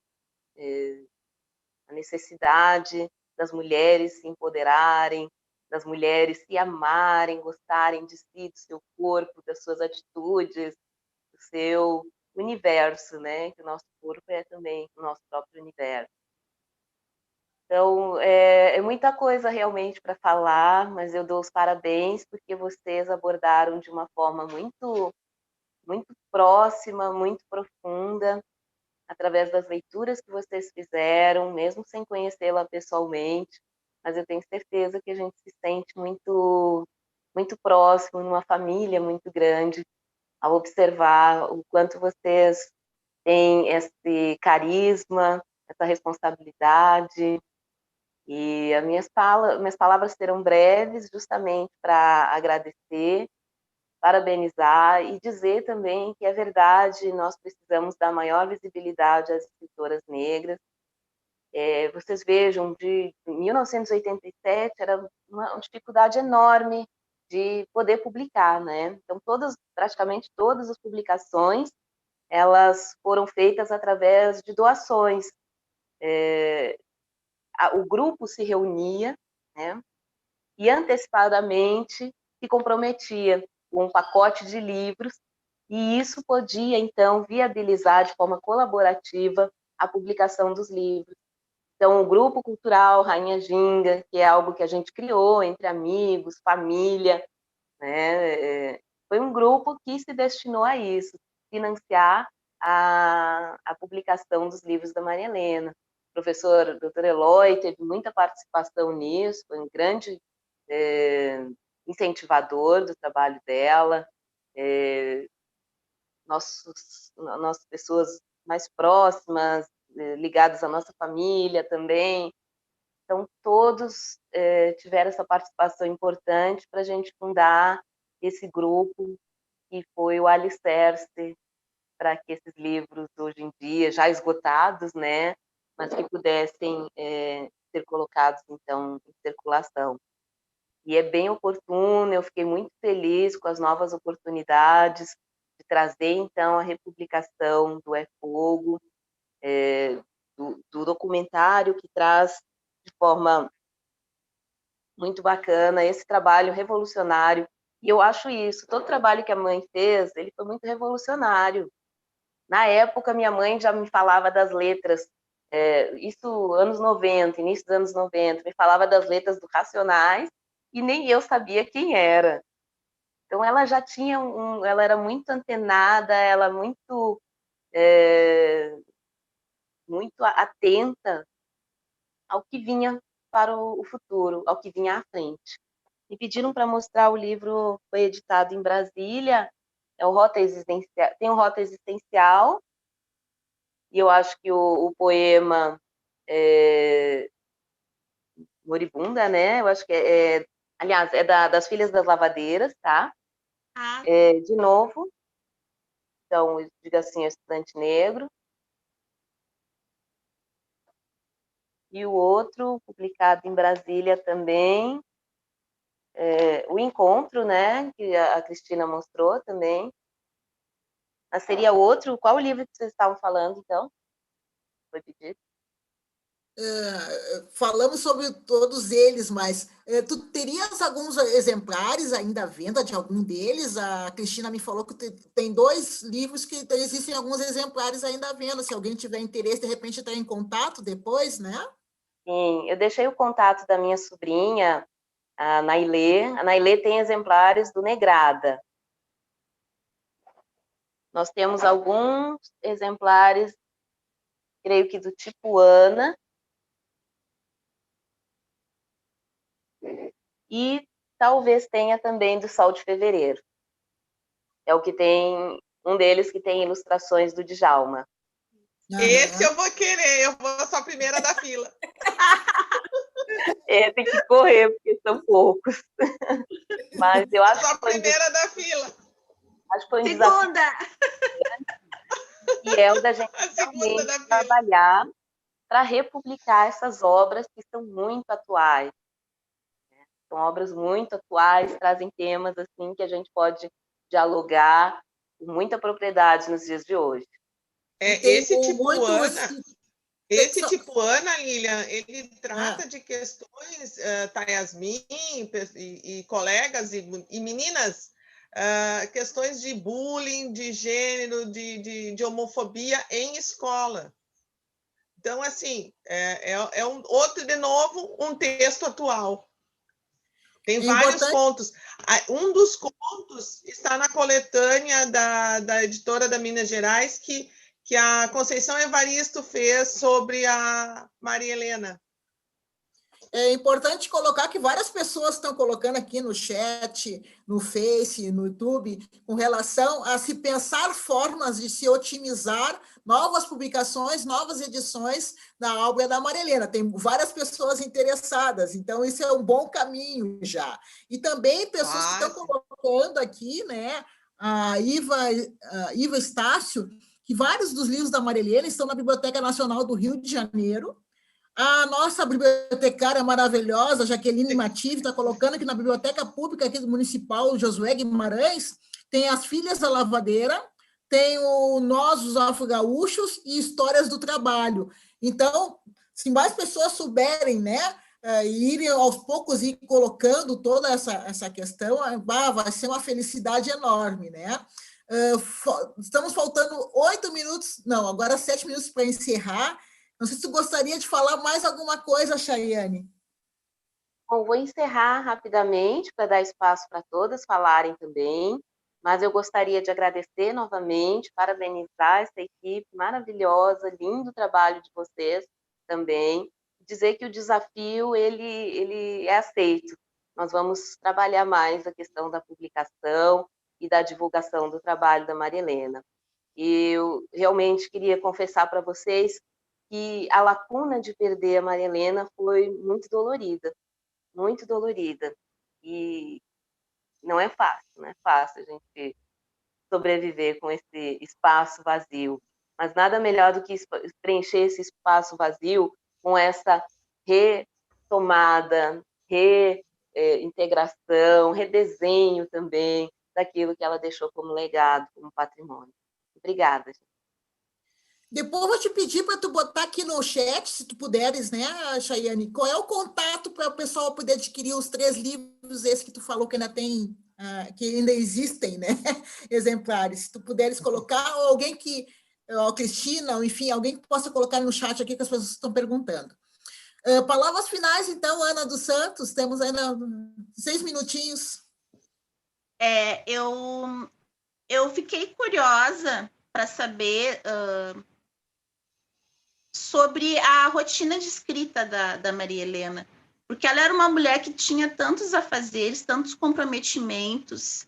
a necessidade das mulheres se empoderarem, das mulheres se amarem, gostarem de si, do seu corpo, das suas atitudes, do seu universo, né? Que o nosso corpo é também o nosso próprio universo. Então, é muita coisa realmente para falar, mas eu dou os parabéns porque vocês abordaram de uma forma muito, muito próxima, muito profunda, através das leituras que vocês fizeram, mesmo sem conhecê-la pessoalmente, mas eu tenho certeza que a gente se sente muito, muito próximo, numa família muito grande, ao observar o quanto vocês têm esse carisma, essa responsabilidade. E as minhas palavras serão breves, justamente para agradecer, parabenizar e dizer também que é verdade, nós precisamos dar maior visibilidade às escritoras negras. Vocês vejam, de 1987 era uma dificuldade enorme de poder publicar, né? Então, praticamente todas as publicações, elas foram feitas através de doações. O grupo se reunia, né? E antecipadamente se comprometia com um pacote de livros, e isso podia, então, viabilizar de forma colaborativa a publicação dos livros. Então, o Grupo Cultural Rainha Ginga, que é algo que a gente criou entre amigos, família, né? Foi um grupo que se destinou a isso, financiar a publicação dos livros da Maria Helena. O professor Dr. Eloy teve muita participação nisso, foi um grande incentivador do trabalho dela. Nossas pessoas mais próximas, ligadas à nossa família também. Então, todos tiveram essa participação importante para a gente fundar esse grupo, que foi o alicerce para que esses livros, hoje em dia, já esgotados, né, mas que pudessem ser colocados, então, em circulação. E é bem oportuno, eu fiquei muito feliz com as novas oportunidades de trazer, então, a republicação do É Fogo, do documentário que traz de forma muito bacana esse trabalho revolucionário. E eu acho isso, todo trabalho que a mãe fez, ele foi muito revolucionário. Na época, minha mãe já me falava das letras, isso anos 90, início dos anos 90, me falava das letras do Racionais, e nem eu sabia quem era. Então, ela já tinha ela era muito antenada, ela muito atenta ao que vinha para o futuro, ao que vinha à frente. Me pediram para mostrar o livro, foi editado em Brasília, é o Rota Existencial, tem o Rota Existencial, e eu acho que o poema Moribunda, né? Eu acho que aliás, das Filhas das Lavadeiras, tá? De novo, então, diga assim, o Estudante Negro. E o outro, publicado em Brasília também, o Encontro, né, que a Cristina mostrou também. Mas seria outro, qual o livro que vocês estavam falando, então? Foi pedido? Falamos sobre todos eles, mas tu terias alguns exemplares ainda à venda de algum deles? A Cristina me falou que tem 2 livros que existem alguns exemplares ainda à venda. Se alguém tiver interesse, de repente, entrar em contato depois, né? Sim, eu deixei o contato da minha sobrinha, a Nailê. A Nailê tem exemplares do Negrada. Nós temos alguns exemplares, creio que do tipo Ana, e talvez tenha também do Sol de Fevereiro. É o que tem, um deles que tem ilustrações do Djalma. Esse eu vou querer, eu vou ser a primeira da fila. Tem que correr, porque são poucos. Mas eu acho que a primeira da fila. Acho que foi um Segunda! E é o da gente realmente trabalhar para republicar essas obras que são muito atuais. São obras muito atuais, trazem temas assim que a gente pode dialogar com muita propriedade nos dias de hoje. Esse tipo Ana, Lilian, ele trata de questões, Yasmin e colegas e meninas, questões de bullying, de gênero, de homofobia em escola. Então, assim, de novo, um texto atual. Tem vários contos. Um dos contos está na coletânea da editora da Minas Gerais, que a Conceição Evaristo fez sobre a Maria Helena. É importante colocar que várias pessoas estão colocando aqui no chat, no Face, no YouTube, com relação a se pensar formas de se otimizar novas publicações, novas edições da obra da Maria Helena. Tem várias pessoas interessadas, então isso é um bom caminho já. E também pessoas que estão colocando aqui, né, a Iva Estácio, que vários dos livros da Maria Helena estão na Biblioteca Nacional do Rio de Janeiro. A nossa bibliotecária maravilhosa, Jaqueline Mative, está colocando que na Biblioteca Pública aqui do Municipal Josué Guimarães tem as Filhas da Lavadeira, tem o Nós, os Afro-Gaúchos e Histórias do Trabalho. Então, se mais pessoas souberem, né, e irem aos poucos ir colocando toda essa questão, vai ser uma felicidade enorme, né? Estamos faltando 8 minutos, não, agora 7 minutos para encerrar. Não sei se tu gostaria de falar mais alguma coisa, Chayane. Bom, vou encerrar rapidamente para dar espaço para todas falarem também, mas eu gostaria de agradecer novamente, parabenizar essa equipe maravilhosa, lindo trabalho de vocês também, dizer que o desafio ele é aceito. Nós vamos trabalhar mais a questão da publicação e da divulgação do trabalho da Maria Helena. E eu realmente queria confessar para vocês que a lacuna de perder a Maria Helena foi muito dolorida. E não é fácil a gente sobreviver com esse espaço vazio. Mas nada melhor do que preencher esse espaço vazio com essa retomada, reintegração, redesenho também daquilo que ela deixou como legado, como patrimônio. Obrigada, gente. Depois vou te pedir para tu botar aqui no chat, se tu puderes, né, Chayane, qual é o contato para o pessoal poder adquirir os 3 livros, esses que tu falou que ainda tem, que ainda existem, né, exemplares. Se tu puderes colocar, ou alguém que, ou Cristina, ou enfim, alguém que possa colocar no chat aqui que as pessoas estão perguntando. Palavras finais, então, Ana dos Santos, temos ainda 6 minutinhos. Eu fiquei curiosa para saber sobre a rotina de escrita da Maria Helena, porque ela era uma mulher que tinha tantos afazeres, tantos comprometimentos,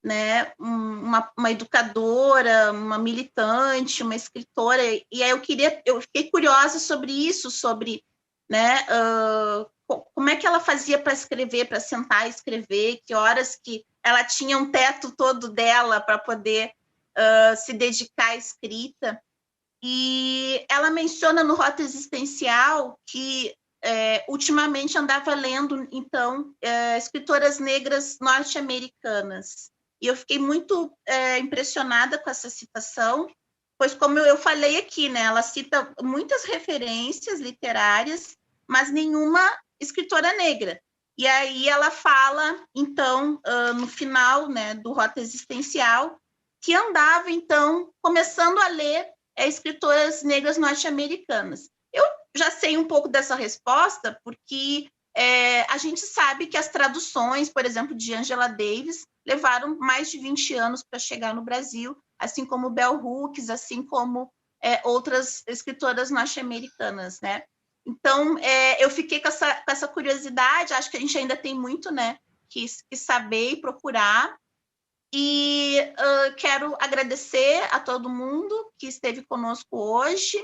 né? Uma educadora, uma militante, uma escritora, e aí eu fiquei curiosa sobre isso, sobre, né, como é que ela fazia para escrever, para sentar e escrever, que horas que ela tinha um teto todo dela para poder se dedicar à escrita. E ela menciona no Rota Existencial que ultimamente andava lendo, então, escritoras negras norte-americanas. E eu fiquei muito impressionada com essa citação, pois, como eu falei aqui, né, ela cita muitas referências literárias, mas nenhuma escritora negra. E aí ela fala, então, no final, né, do Rota Existencial, que andava, então, começando a ler escritoras negras norte-americanas. Eu já sei um pouco dessa resposta, porque a gente sabe que as traduções, por exemplo, de Angela Davis, levaram mais de 20 anos para chegar no Brasil, assim como Bell Hooks, assim como outras escritoras norte-americanas, né? Então, eu fiquei com essa curiosidade, acho que a gente ainda tem muito, né, que saber e procurar. E quero agradecer a todo mundo que esteve conosco hoje,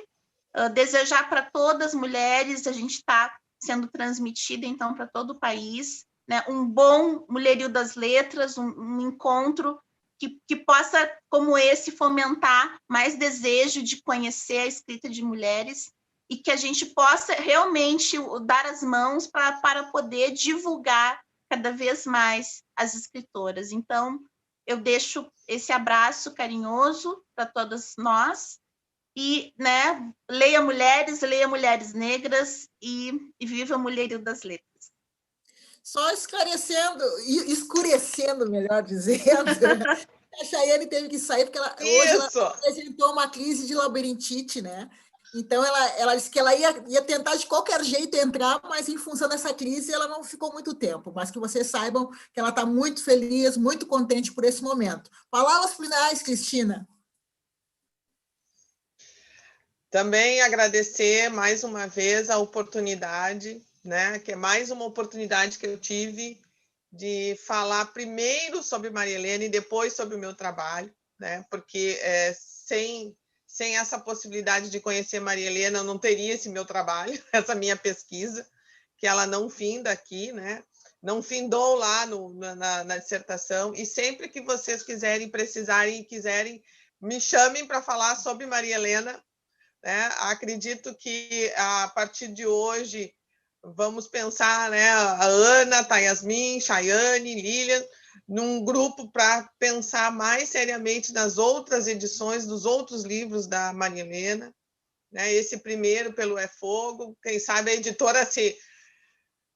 desejar para todas as mulheres, a gente está sendo transmitida, então, para todo o país, né, um bom Mulherio das Letras, um encontro que possa, como esse, fomentar mais desejo de conhecer a escrita de mulheres e que a gente possa realmente dar as mãos para poder divulgar cada vez mais as escritoras. Então, eu deixo esse abraço carinhoso para todas nós e, né, leia mulheres negras e viva a Mulherio das Letras. Só escurecendo, melhor dizendo, a Chayane teve que sair porque hoje ela apresentou uma crise de labirintite, né? Então, ela disse que ela ia tentar de qualquer jeito entrar, mas em função dessa crise, ela não ficou muito tempo. Mas que vocês saibam que ela está muito feliz, muito contente por esse momento. Palavras finais, Cristina. Também agradecer mais uma vez a oportunidade, né? Que é mais uma oportunidade que eu tive de falar primeiro sobre Maria Helena e depois sobre o meu trabalho, né? Porque sem essa possibilidade de conhecer Maria Helena, eu não teria esse meu trabalho, essa minha pesquisa, que ela não finda aqui, né? Não findou lá na dissertação. E sempre que vocês precisarem e quiserem, me chamem para falar sobre Maria Helena, né? Acredito que a partir de hoje vamos pensar, né, a Ana, a Yasmin, Chayane, Lilian, num grupo para pensar mais seriamente nas outras edições dos outros livros da Maria Helena, né? Esse primeiro pelo É Fogo, quem sabe a editora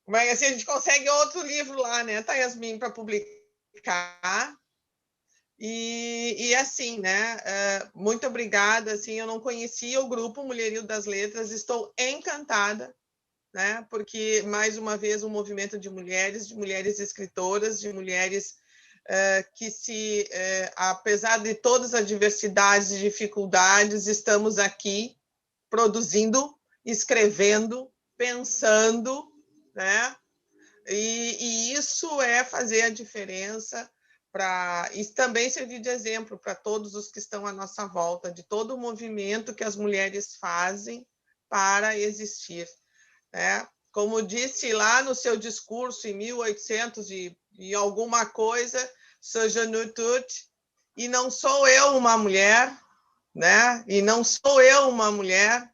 como é que assim, a gente consegue outro livro lá, né, Yasmin, para publicar. E assim, né, muito obrigada, assim, eu não conhecia o grupo Mulherio das Letras, estou encantada, né, porque, mais uma vez, um movimento de mulheres escritoras, de mulheres que apesar de todas as diversidades e dificuldades, estamos aqui produzindo, escrevendo, pensando, né, e isso é fazer a diferença e também servir de exemplo para todos os que estão à nossa volta, de todo o movimento que as mulheres fazem para existir, né? Como disse lá no seu discurso em 1800 e alguma coisa, je ne toute, e não sou eu uma mulher, né? E não sou eu uma mulher,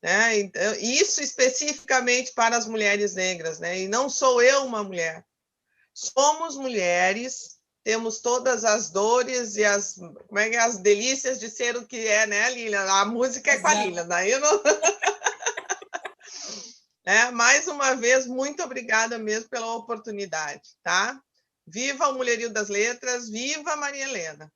né? Então, isso especificamente para as mulheres negras, né? E não sou eu uma mulher. Somos mulheres, temos todas as dores e as delícias de ser o que é, né, Lilian? A música é com a Lilian, daí eu não... Mais uma vez, muito obrigada mesmo pela oportunidade, tá? Viva o Mulherio das Letras, viva Maria Helena!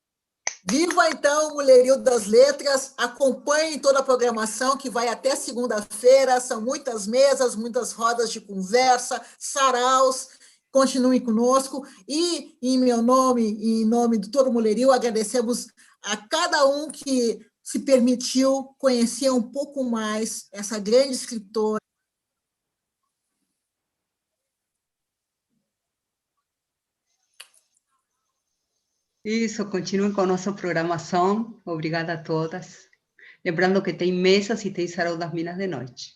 Viva, então, o Mulherio das Letras, acompanhem toda a programação que vai até segunda-feira, são muitas mesas, muitas rodas de conversa, saraus, continuem conosco, e em meu nome e em nome de todo o Mulherio, agradecemos a cada um que se permitiu conhecer um pouco mais essa grande escritora. Isso, continuem com a nossa programação. Obrigada a todas. Lembrando que tem mesas e tem sarau das Minas de noite.